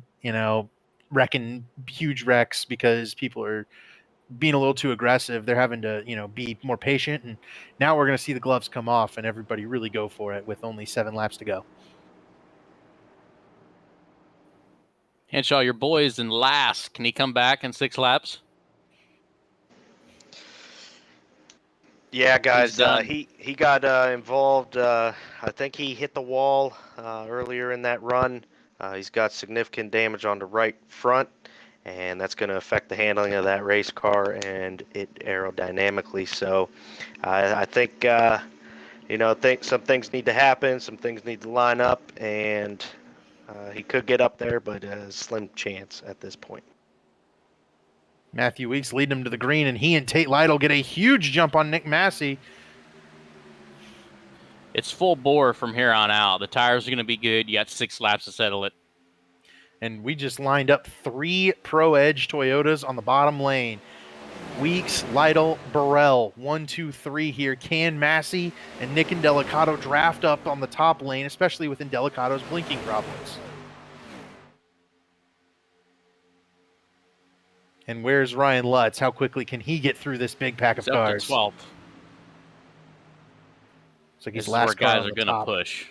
wrecking huge wrecks because people are being a little too aggressive. They're having to, be more patient. And now we're going to see the gloves come off and everybody really go for it with only 7 laps to go. Henshaw, your boy is in last. Can he come back in 6 laps? Yeah, guys, he got involved. I think he hit the wall earlier in that run. He's got significant damage on the right front, and that's going to affect the handling of that race car and it aerodynamically. So I think, think some things need to happen, some things need to line up, and he could get up there, but a slim chance at this point. Matthew Weeks leading him to the green, and he and Tate Lytle get a huge jump on Nick Massey. It's full bore from here on out. The tires are going to be good. You got 6 laps to settle it. And we just lined up 3 Pro Edge Toyotas on the bottom lane. Weeks, Lytle, Burrell, 1, 2, 3 here. Can Massey and Nick and Delicato draft up on the top lane, especially with Delicato's blinking problems? And where's Ryan Lutz? How quickly can he get through this big pack of cars? 12th. It's like his This is last where car guys on are the going to top. push.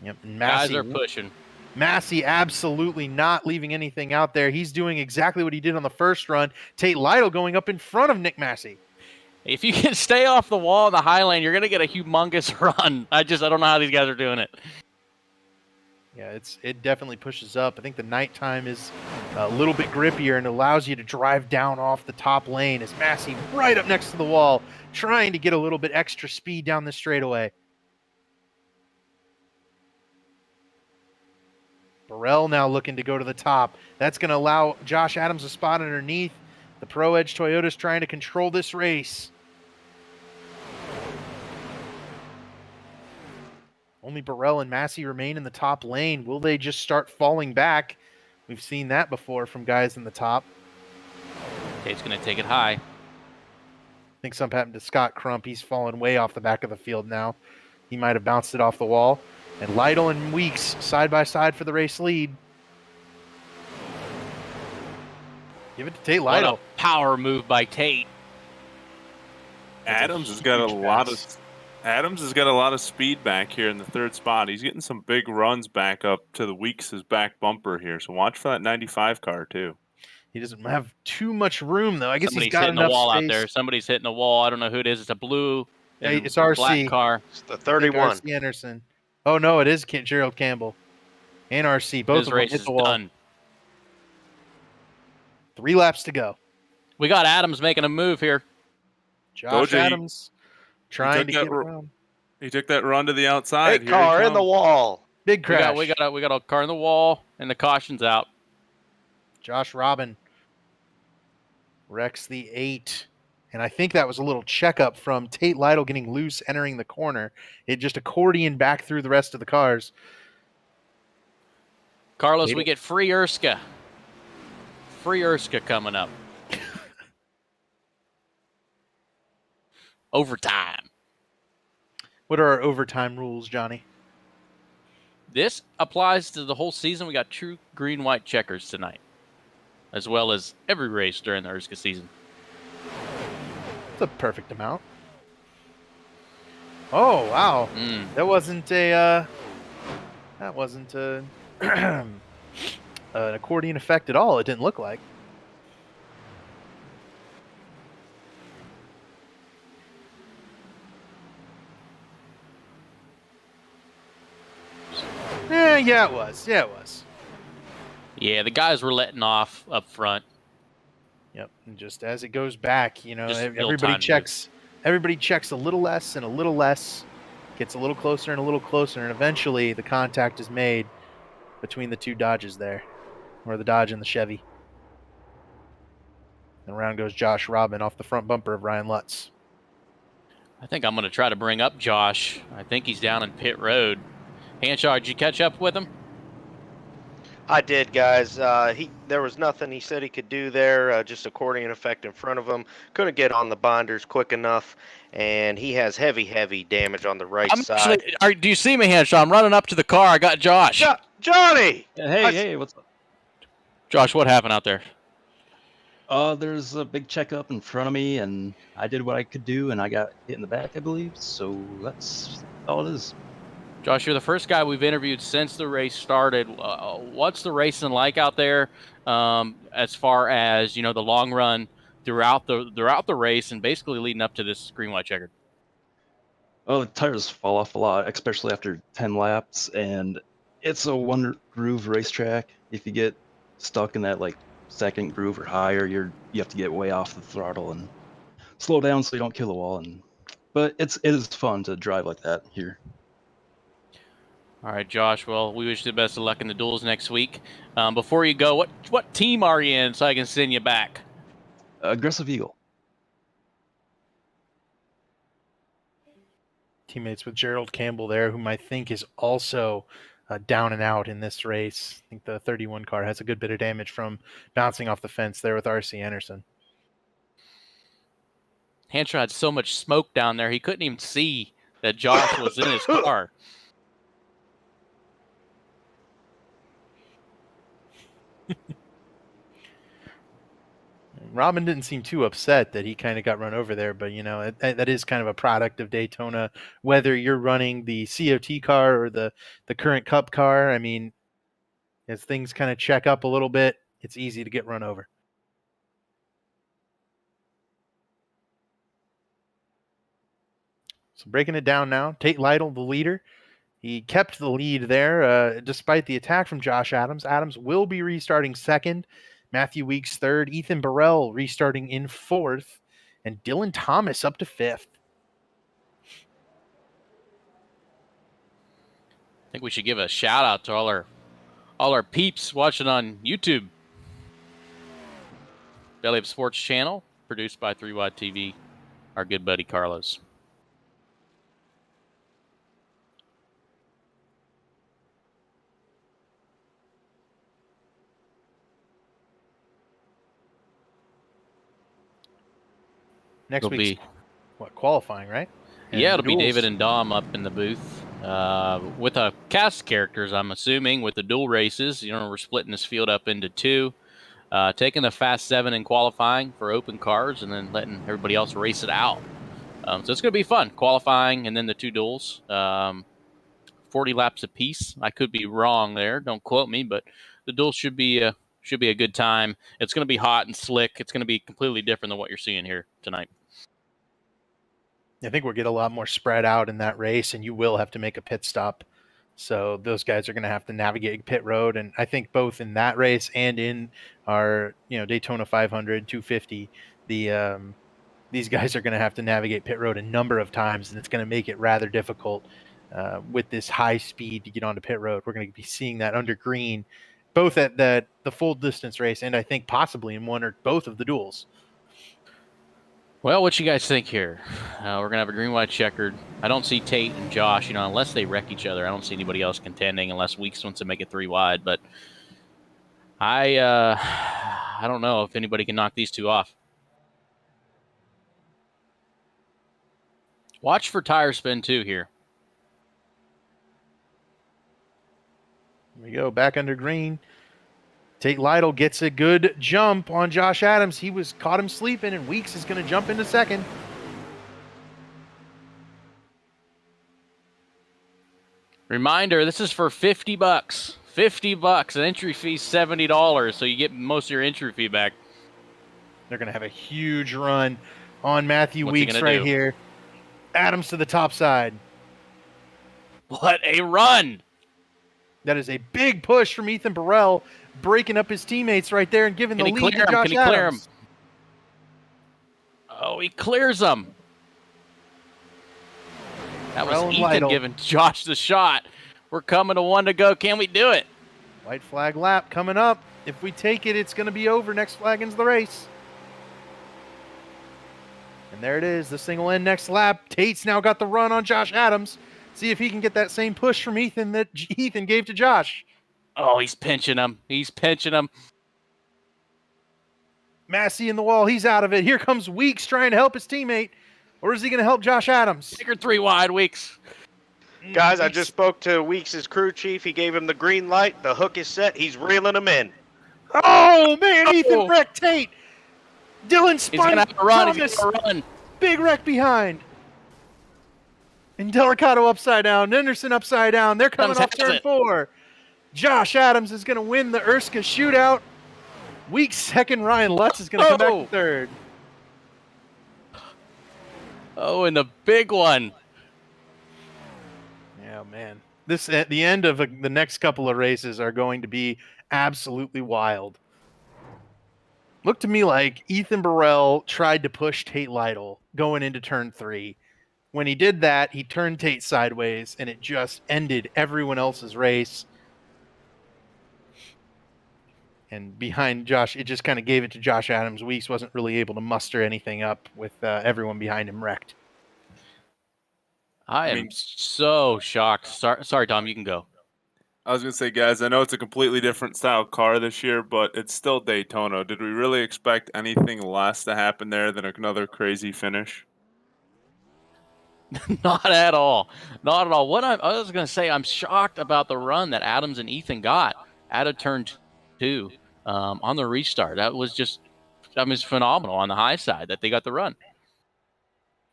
Yep. And Massey, Guys are pushing. Massey absolutely not leaving anything out there. He's doing exactly what he did on the first run. Tate Lytle going up in front of Nick Massey. If you can stay off the wall in the high lane, you're going to get a humongous run. I don't know how these guys are doing it. Yeah, it definitely pushes up. I think the nighttime is a little bit grippier and allows you to drive down off the top lane as Massey right up next to the wall, trying to get a little bit extra speed down the straightaway. Burrell now looking to go to the top. That's going to allow Josh Adams a spot underneath. The Pro Edge Toyota's trying to control this race. Only Burrell and Massey remain in the top lane. Will they just start falling back? We've seen that before from guys in the top. Tate's going to take it high. I think something happened to Scott Crump. He's fallen way off the back of the field now. He might have bounced it off the wall. And Lytle and Weeks side by side for the race lead. Give it to Tate Lytle. What a power move by Tate. Adams has got a lot of speed back here in the 3rd spot. He's getting some big runs back up to the Weeks' back bumper here. So watch for that 95 car too. He doesn't have too much room though. I guess Somebody's he's got hitting enough the wall space. out there. Somebody's hitting the wall. I don't know who it is. It's a blue. Yeah, and it's RC. black car. It's the 31. RC Anderson. Oh no, it is Gerald Campbell and RC. Both His of them race hit is the wall. done. 3 laps to go. We got Adams making a move here. Josh Doja, Adams trying to took get around. He took that run to the outside. Hey, Here he car in comes. the wall. Big crash. We got a car in the wall and the caution's out. Josh Robin wrecks the 8. And I think that was a little checkup from Tate Lytle getting loose entering the corner. It just accordioned back through the rest of the cars. Carlos, we get free ERSCA. free ERSCA coming up. Overtime. What are our overtime rules, Johnny? This applies to the whole season. We got true green-white checkers tonight, as well as every race during the ERSCA season. It's a perfect amount. Oh wow, that wasn't a an accordion effect at all. It didn't look like. Yeah, it was. Yeah, it was. Yeah, the guys were letting off up front. Yep, and just as it goes back, you know, Just everybody checks. Everybody checks a little less and a little less, gets a little closer and a little closer, and eventually the contact is made between the two Dodges there, or the Dodge and the Chevy. And around goes Josh Robin off the front bumper of Ryan Lutz. I think I'm going to try to bring up Josh. I think he's down in pit road. Hanshaw, did you catch up with him? I did, guys. There was nothing he said he could do there. Just accordion effect in front of him. Couldn't get on the binders quick enough, and he has heavy damage on the right side. Actually, do you see me, Hanshaw? I'm running up to the car. I got Josh. Johnny! Hey, what's up? Josh, what happened out there? There's a big checkup in front of me, and I did what I could do, and I got hit in the back, I believe. So that's all it is. Josh, you're the first guy we've interviewed since the race started. What's the racing like out there, as far as the long run throughout the race and basically leading up to this green-white checkered? Oh, the tires fall off a lot, especially after 10 laps, and it's a one groove racetrack. If you get stuck in that second groove or higher, you have to get way off the throttle and slow down so you don't kill the wall. But it is fun to drive like that here. All right, Josh. Well, we wish you the best of luck in the duels next week. Before you go, what team are you in so I can send you back? Aggressive Eagle. Teammates with Gerald Campbell there, whom I think is also down and out in this race. I think the 31 car has a good bit of damage from bouncing off the fence there with R.C. Anderson. Hanshaw had so much smoke down there, he couldn't even see that Josh was in his car. Robin didn't seem too upset that he kind of got run over there, but that is kind of a product of Daytona. Whether you're running the COT car or the current Cup car, I mean, as things kind of check up a little bit, it's easy to get run over. So breaking it down now, Tate Lytle, the leader. He kept the lead there despite the attack from Josh Adams. Adams will be restarting second. Matthew Weeks third. Ethan Burrell restarting in fourth. And Dylan Thomas up to fifth. I think we should give a shout out to all our peeps watching on YouTube. Belly Up Sports channel, produced by 3Wide TV, our good buddy Carlos. Next week's qualifying, right? Yeah, it'll be David and Dom up in the booth with a cast of characters, I'm assuming, with the dual races. We're splitting this field up into two, taking the Fast 7 in qualifying for open cars and then letting everybody else race it out. So it's going to be fun, qualifying and then the two duels. 40 laps apiece. I could be wrong there. Don't quote me, but the duels should be a good time. It's going to be hot and slick. It's going to be completely different than what you're seeing here tonight. I think we'll get a lot more spread out in that race, and you will have to make a pit stop. So those guys are going to have to navigate pit road. And I think both in that race and in our Daytona 500, 250, these guys are going to have to navigate pit road a number of times, and it's going to make it rather difficult with this high speed to get onto pit road. We're going to be seeing that under green, both at the full distance race and I think possibly in one or both of the duels. Well, what you guys think here? We're going to have a green-white checkered. I don't see Tate and Josh, unless they wreck each other. I don't see anybody else contending unless Weeks wants to make it 3 wide. But I I don't know if anybody can knock these two off. Watch for tire spin too here. Here we go, back under green. Tate Lytle gets a good jump on Josh Adams. He caught him sleeping, and Weeks is going to jump into second. Reminder, this is for $50. $50. An entry fee $70, so you get most of your entry fee back. They're going to have a huge run on Matthew What's he Weeks gonna right do? here. Adams to the top side. What a run! That is a big push from Ethan Burrell, breaking up his teammates right there and giving Can the he lead clear to him? Josh Can he clear him? Adams. Oh, he clears them. That was Burrell and Ethan Lytle. giving Josh the shot. We're coming to 1 to go. Can we do it? White flag lap coming up. If we take it, it's going to be over. Next flag ends the race. And there it is, the single end next lap. Tate's now got the run on Josh Adams. See if he can get that same push from Ethan that Ethan gave to Josh. Oh, he's pinching him. He's pinching him. Massey in the wall. He's out of it. Here comes Weeks trying to help his teammate. Or is he going to help Josh Adams? Bigger 3 wide, Weeks. Guys, I just spoke to Weeks' crew chief. He gave him the green light. The hook is set. He's reeling him in. Oh, man. Oh. Ethan wrecked Tate. Dylan He's going spun to have to run. Thomas. He's going to run. Big wreck behind. And Delicato upside down. Henderson upside down. They're coming Adams off has turn it. 4. Josh Adams is going to win the ERSCA shootout. Weeks second. Ryan Lutz is going to come back Oh. to third. Oh, and the big one. Yeah, man. This at the end of the next couple of races are going to be absolutely wild. Looked to me like Ethan Burrell tried to push Tate Lytle going into turn 3. When he did that, he turned Tate sideways, and it just ended everyone else's race. And behind Josh, it just kind of gave it to Josh Adams. Weeks wasn't really able to muster anything up with everyone behind him wrecked. I am so shocked. Sorry, Tom, you can go. I was going to say, guys, I know it's a completely different style car this year, but it's still Daytona. Did we really expect anything less to happen there than another crazy finish? Not at all. Not at all. I was going to say, I'm shocked about the run that Adams and Ethan got out of turn 2 on the restart. That was it's phenomenal on the high side that they got the run.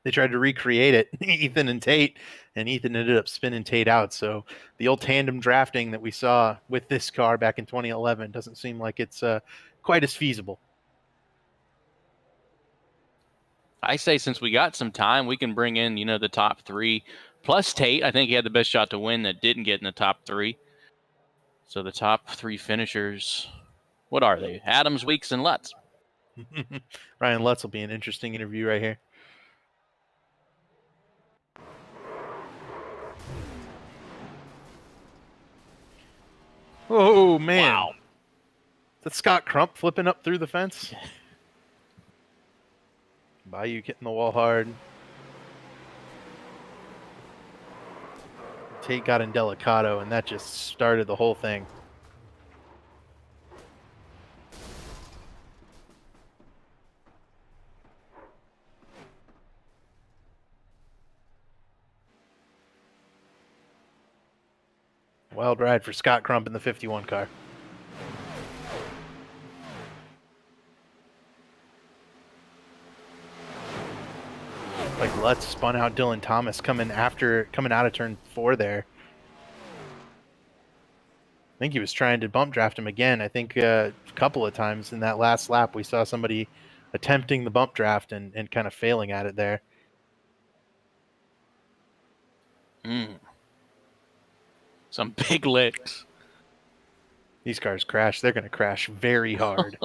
They tried to recreate it, Ethan and Tate, and Ethan ended up spinning Tate out. So the old tandem drafting that we saw with this car back in 2011 doesn't seem like it's quite as feasible. I say since we got some time, we can bring in, the top 3 plus Tate. I think he had the best shot to win that didn't get in the top 3. So the top 3 finishers, what are they? Adams, Weeks, and Lutz. Ryan Lutz will be an interesting interview right here. Oh, man. Wow. Is that Scott Crump flipping up through the fence? Bayou hitting the wall hard. Tate got in Delicato, and that just started the whole thing. Wild ride for Scott Crump in the 51 car. Like Lutz spun out Dylan Thomas coming out of turn 4 there. I think he was trying to bump draft him again. I think a couple of times in that last lap we saw somebody attempting the bump draft and kind of failing at it there. Some big licks. These cars crash. They're going to crash very hard.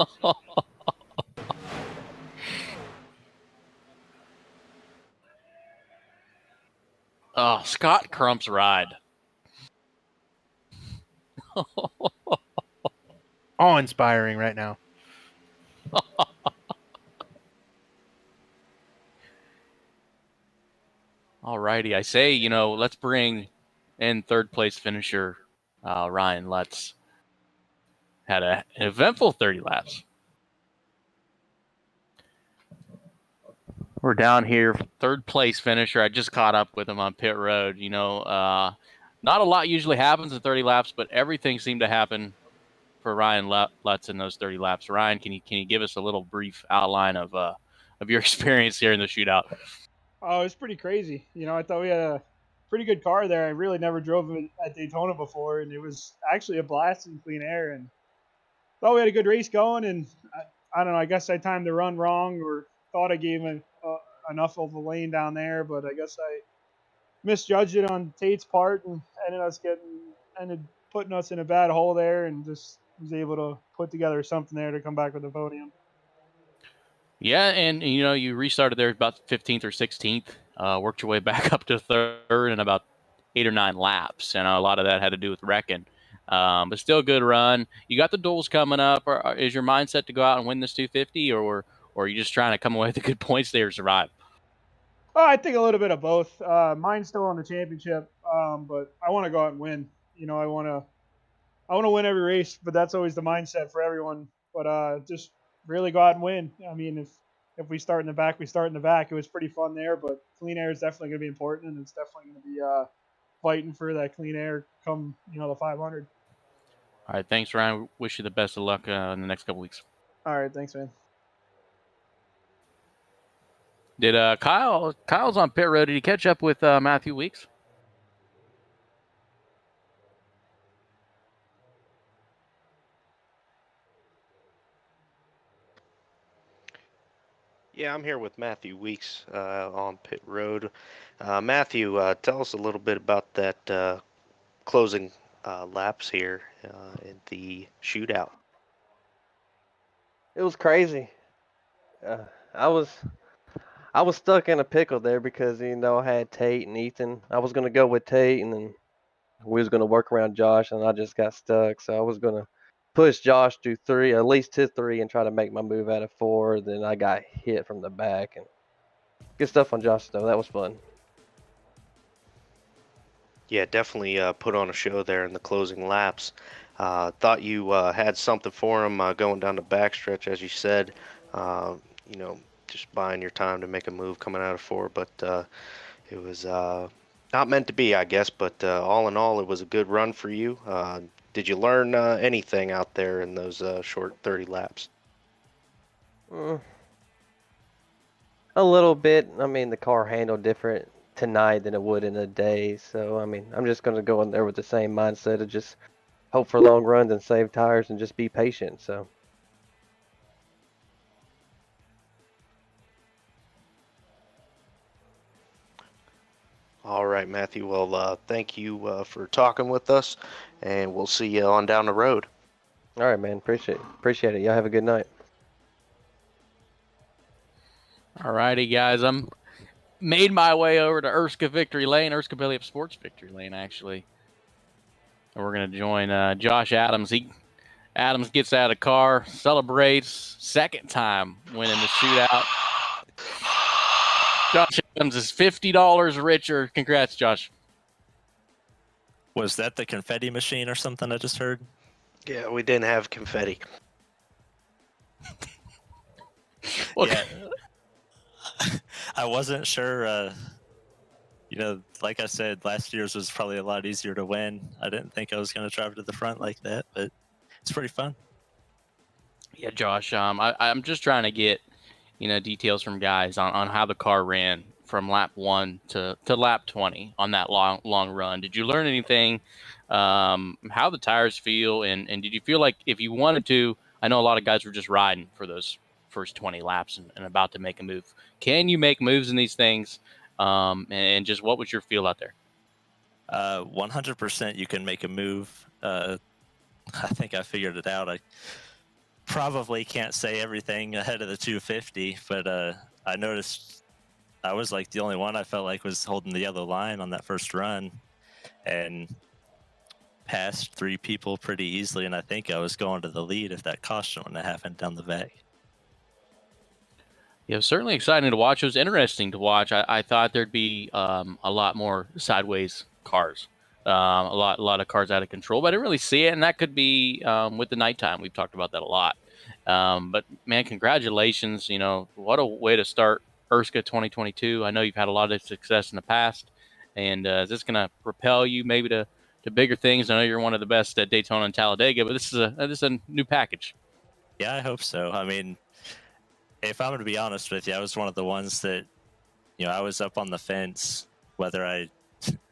Oh, Scott Crump's ride. Awe-inspiring right now. Alrighty, I say, let's bring in third place finisher Ryan Lutz. Had an eventful 30 laps. We're down here, third place finisher. I just caught up with him on pit road. You know, not a lot usually happens in 30 laps, but everything seemed to happen for Ryan Lutz in those 30 laps. Ryan, can you give us a little brief outline of your experience here in the shootout? Oh, it was pretty crazy. You know, I thought we had a pretty good car there. I really never drove it at Daytona before, and it was actually a blast in clean air. And thought we had a good race going. And I don't know. I guess I timed the run wrong, or thought I gave him enough of a lane down there, but I guess I misjudged it on Tate's part and ended putting us in a bad hole there, and just was able to put together something there to come back with the podium. Yeah, and you know, you restarted there about 15th or 16th, worked your way back up to third in about 8 or 9 laps, and a lot of that had to do with wrecking. But still a good run. You got the duels coming up. Is your mindset to go out and win this 250, or are you just trying to come away with the good points there to survive? Oh, I think a little bit of both. Mine's still on the championship, but I want to go out and win. You know, I want to win every race, but that's always the mindset for everyone. But just really go out and win. I mean, if we start in the back, we start in the back. It was pretty fun there, but clean air is definitely going to be important, and it's definitely going to be fighting for that clean air come, you know, the 500. All right, thanks, Ryan. Wish you the best of luck in the next couple weeks. All right, thanks, man. Did Kyle's on pit road? Did he catch up with Matthew Weeks? Yeah, I'm here with Matthew Weeks on pit road. Matthew, tell us a little bit about that closing laps here in the shootout. It was crazy. I was stuck in a pickle there because, you know, I had Tate and Ethan. I was gonna go with Tate, and then we was gonna work around Josh, and I just got stuck. So I was gonna push Josh to 3, at least to 3, and try to make my move out of 4. Then I got hit from the back, and good stuff on Josh though. That was fun. Yeah, definitely put on a show there in the closing laps. Thought you had something for him going down the backstretch, as you said. You know, just buying your time to make a move coming out of 4, but it was not meant to be, I guess. But all in all, it was a good run for you. Did you learn anything out there in those short 30 laps? A little bit. I mean, the car handled different tonight than it would in a day. So, I mean, I'm just going to go in there with the same mindset of just hope for long runs and save tires and just be patient. So. All right, Matthew. Well, thank you for talking with us, and we'll see you on down the road. All right, man. Appreciate it. Y'all have a good night. All righty, guys. I'm made my way over to ERSCA Victory Lane, ERSCA Belly Up Sports Victory Lane, actually. And we're going to join Josh Adams. Adams gets out of the car, celebrates, second time winning the shootout. Josh Adams is $50 richer. Congrats, Josh. Was that the confetti machine or something I just heard? Yeah, we didn't have confetti. Well, yeah. I wasn't sure. You know, like I said, last year's was probably a lot easier to win. I didn't think I was going to drive to the front like that, but it's pretty fun. Yeah, Josh, I'm just trying to get, you know, details from guys on how the car ran from lap 1 to lap 20 on that long run. Did you learn anything? How the tires feel, and did you feel like if you wanted to, I know a lot of guys were just riding for those first 20 laps and about to make a move. Can you make moves in these things? And just what was your feel out there? 100% you can make a move. I think I figured it out. I probably can't say everything ahead of the 250, but I noticed I was like the only one I felt like was holding the yellow line on that first run and passed 3 people pretty easily, and I think I was going to the lead if that caution wouldn't have happened down the back. Yeah, it was certainly exciting to watch. It was interesting to watch. I thought there'd be a lot more sideways cars, a lot of cars out of control, but I didn't really see it, and that could be with the nighttime. We've talked about that a lot. But man, congratulations! You know, what a way to start ERSCA 2022? I know you've had a lot of success in the past, and is this going to propel you maybe to bigger things? I know you're one of the best at Daytona and Talladega, but this is a new package. Yeah, I hope so. I mean, if I'm going to be honest with you, I was one of the ones that, I was up on the fence whether I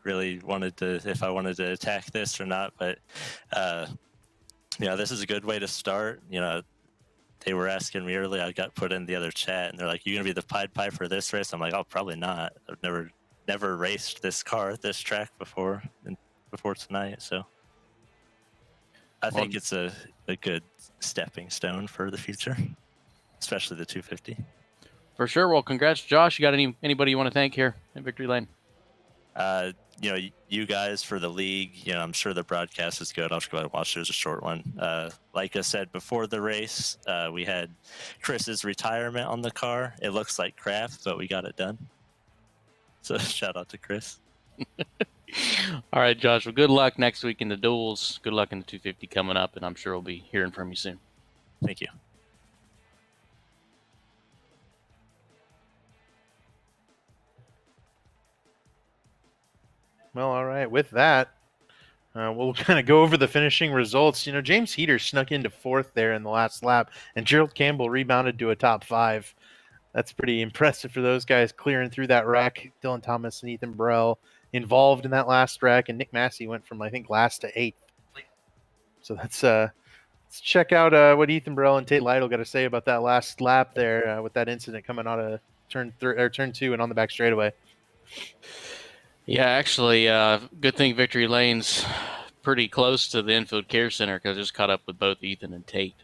really wanted to, if I wanted to attack this or not. But, this is a good way to start. They were asking me earlier, I got put in the other chat, and they're like, "You going to be the Pied Piper this race?" I'm like, "Oh, probably not. I've never raced this car at this track before tonight." So I think it's a good stepping stone for the future, especially the 250. For sure. Well, congrats, Josh. You got anybody you want to thank here at Victory Lane? You guys for the league. I'm sure the broadcast is good. I'll just go ahead and watch it. It was a short one. Like I said before the race, we had Chris's retirement on the car. It looks like crap, but we got it done. So shout out to Chris. All right, Josh. Well, good luck next week in the duels. Good luck in the 250 coming up, and I'm sure we'll be hearing from you soon. Thank you. Well, all right. With that, we'll kind of go over the finishing results. James Heater snuck into 4th there in the last lap, and Gerald Campbell rebounded to a top 5. That's pretty impressive for those guys clearing through that wreck. Dylan Thomas and Ethan Burrell involved in that last wreck, and Nick Massey went from, I think, last to 8th. So let's check out what Ethan Burrell and Tate Lytle got to say about that last lap there with that incident coming out of turn 2 and on the back straightaway. Yeah, actually, good thing Victory Lane's pretty close to the Infield Care Center because I just caught up with both Ethan and Tate.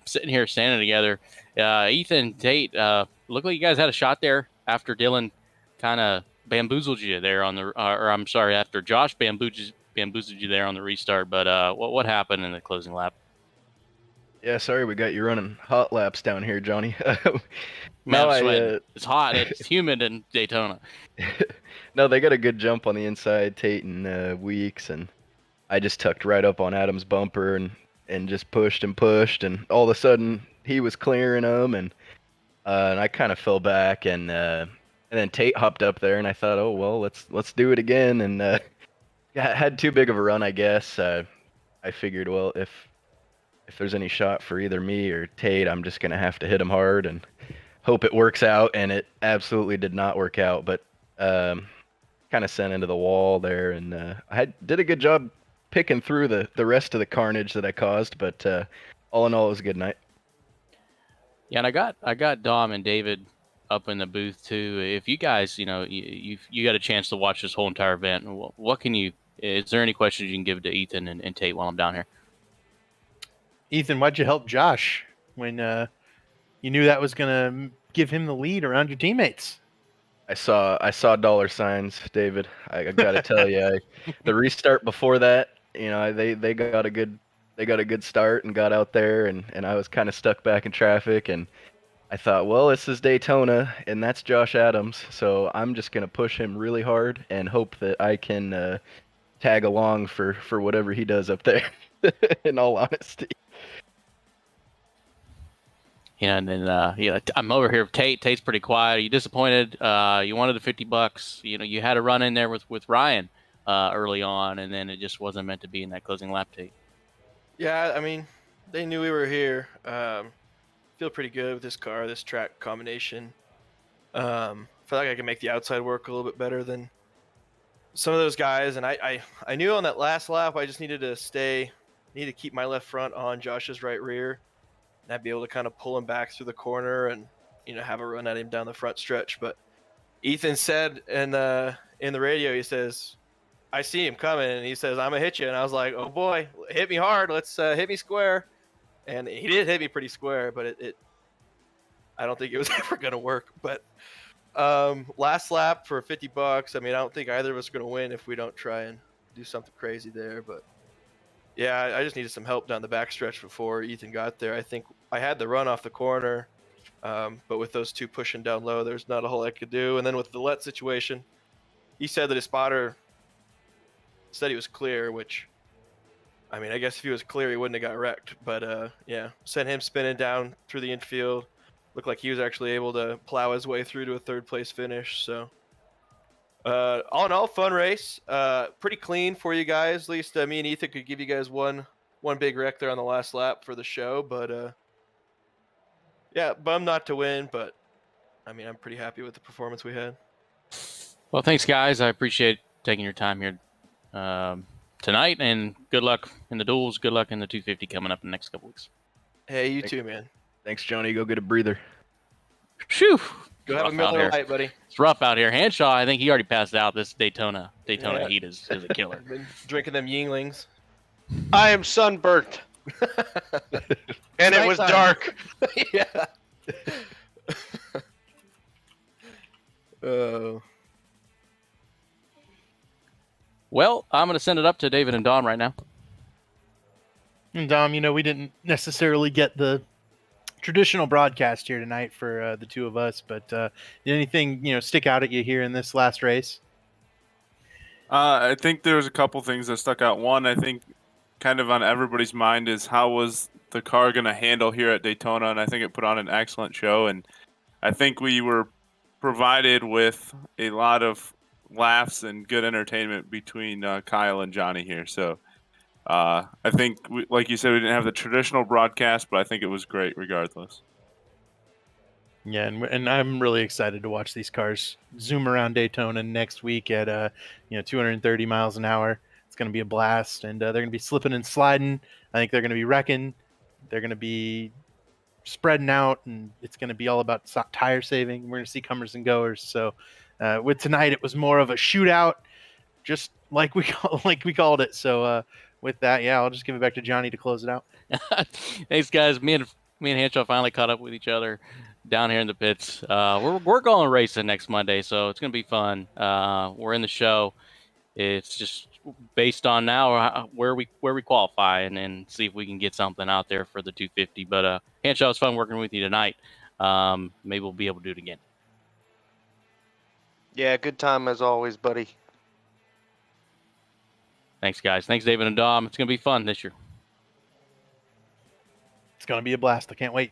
Sitting here standing together, Ethan and Tate, looked like you guys had a shot there after Dylan kind of bamboozled you there on the, or I'm sorry, after Josh bamboozled you there on the restart. But what happened in the closing lap? Yeah, sorry we got you running hot laps down here, Johnny. Man, I'm sweating. It's hot. It's humid in Daytona. No, they got a good jump on the inside, Tate and Weeks, and I just tucked right up on Adam's bumper and just pushed, and all of a sudden he was clearing them, and I kind of fell back, and then Tate hopped up there, and I thought, oh well, let's do it again, and had too big of a run, I guess. I figured, well, if there's any shot for either me or Tate, I'm just gonna have to hit him hard and hope it works out, and it absolutely did not work out, but kind of sent into the wall there, and I did a good job picking through the rest of the carnage that I caused, but all in all, it was a good night. Yeah, and I got Dom and David up in the booth too. If you guys, you got a chance to watch this whole entire event, is there any questions you can give to Ethan and Tate while I'm down here? Ethan, why'd you help Josh when you knew that was going to give him the lead around your teammates? I saw dollar signs, David. I got to tell you, the restart before that, they got a good start and got out there, and I was kind of stuck back in traffic, and I thought, well, this is Daytona, and that's Josh Adams, so I'm just gonna push him really hard and hope that I can tag along for whatever he does up there. In all honesty. Yeah, and then I'm over here with Tate. Tate's pretty quiet. Are you disappointed? You wanted the $50. You had a run in there with Ryan early on, and then it just wasn't meant to be in that closing lap, Tate. Yeah, I mean, they knew we were here. Feel pretty good with this car, this track combination. Feel like I can make the outside work a little bit better than some of those guys. And I knew on that last lap I just needed to keep my left front on Josh's right rear. And I'd be able to kind of pull him back through the corner and, have a run at him down the front stretch. But Ethan said in the radio, he says, I see him coming, and he says, I'm going to hit you. And I was like, oh boy, hit me hard. Let's hit me square. And he did hit me pretty square, but I don't think it was ever going to work. But last lap for $50. I mean, I don't think either of us are going to win if we don't try and do something crazy there. But yeah, I just needed some help down the backstretch before Ethan got there. I think I had the run off the corner, but with those two pushing down low, there's not a whole lot I could do. And then with the let situation, he said that his spotter said he was clear, which, I mean, I guess if he was clear, he wouldn't have got wrecked. But yeah, sent him spinning down through the infield. looked like he was actually able to plow his way through to a third place finish. So all in all, fun race. Pretty clean for you guys. At least me and Ethan could give you guys one big wreck there on the last lap for the show. But yeah, bummed not to win. But I mean, I'm pretty happy with the performance we had. Well, thanks, guys. I appreciate taking your time here tonight, and good luck in the duels. Good luck in the 250 coming up in the next couple weeks. Hey, you too, man. Thanks, Johnny. Go get a breather. Phew. Go have a Miller Lite, buddy. It's rough out here. Hanshaw, I think he already passed out. This Daytona heat is a killer. Been drinking them Yinglings. I am sunburnt. And it was dark. Yeah. Oh. Well, I'm going to send it up to David and Dom right now. And Dom, we didn't necessarily get the traditional broadcast here tonight for the two of us, but did anything stick out at you here in this last race? I think there's a couple things that stuck out. One, I think kind of on everybody's mind is how was the car going to handle here at Daytona, and I think it put on an excellent show, and I think we were provided with a lot of laughs and good entertainment between Kyle and Johnny here. So I think, like you said, we didn't have the traditional broadcast, but I think it was great regardless. Yeah, and I'm really excited to watch these cars zoom around Daytona next week at 230 miles an hour. It's going to be a blast, and they're going to be slipping and sliding. I think they're going to be wrecking. They're going to be spreading out, and it's going to be all about tire saving. We're going to see comers and goers. So with tonight, it was more of a shootout, just like we called it. So with that, yeah, I'll just give it back to Johnny to close it out. Thanks, guys. Me and Hanshaw finally caught up with each other down here in the pits. We're going racing next Monday, so it's going to be fun. We're in the show. It's just based on now where we qualify and see if we can get something out there for the 250. But Hanshaw, it's fun working with you tonight. Maybe we'll be able to do it again. Yeah, good time as always, buddy. Thanks, guys. Thanks, David and Dom. It's going to be fun this year. It's going to be a blast. I can't wait.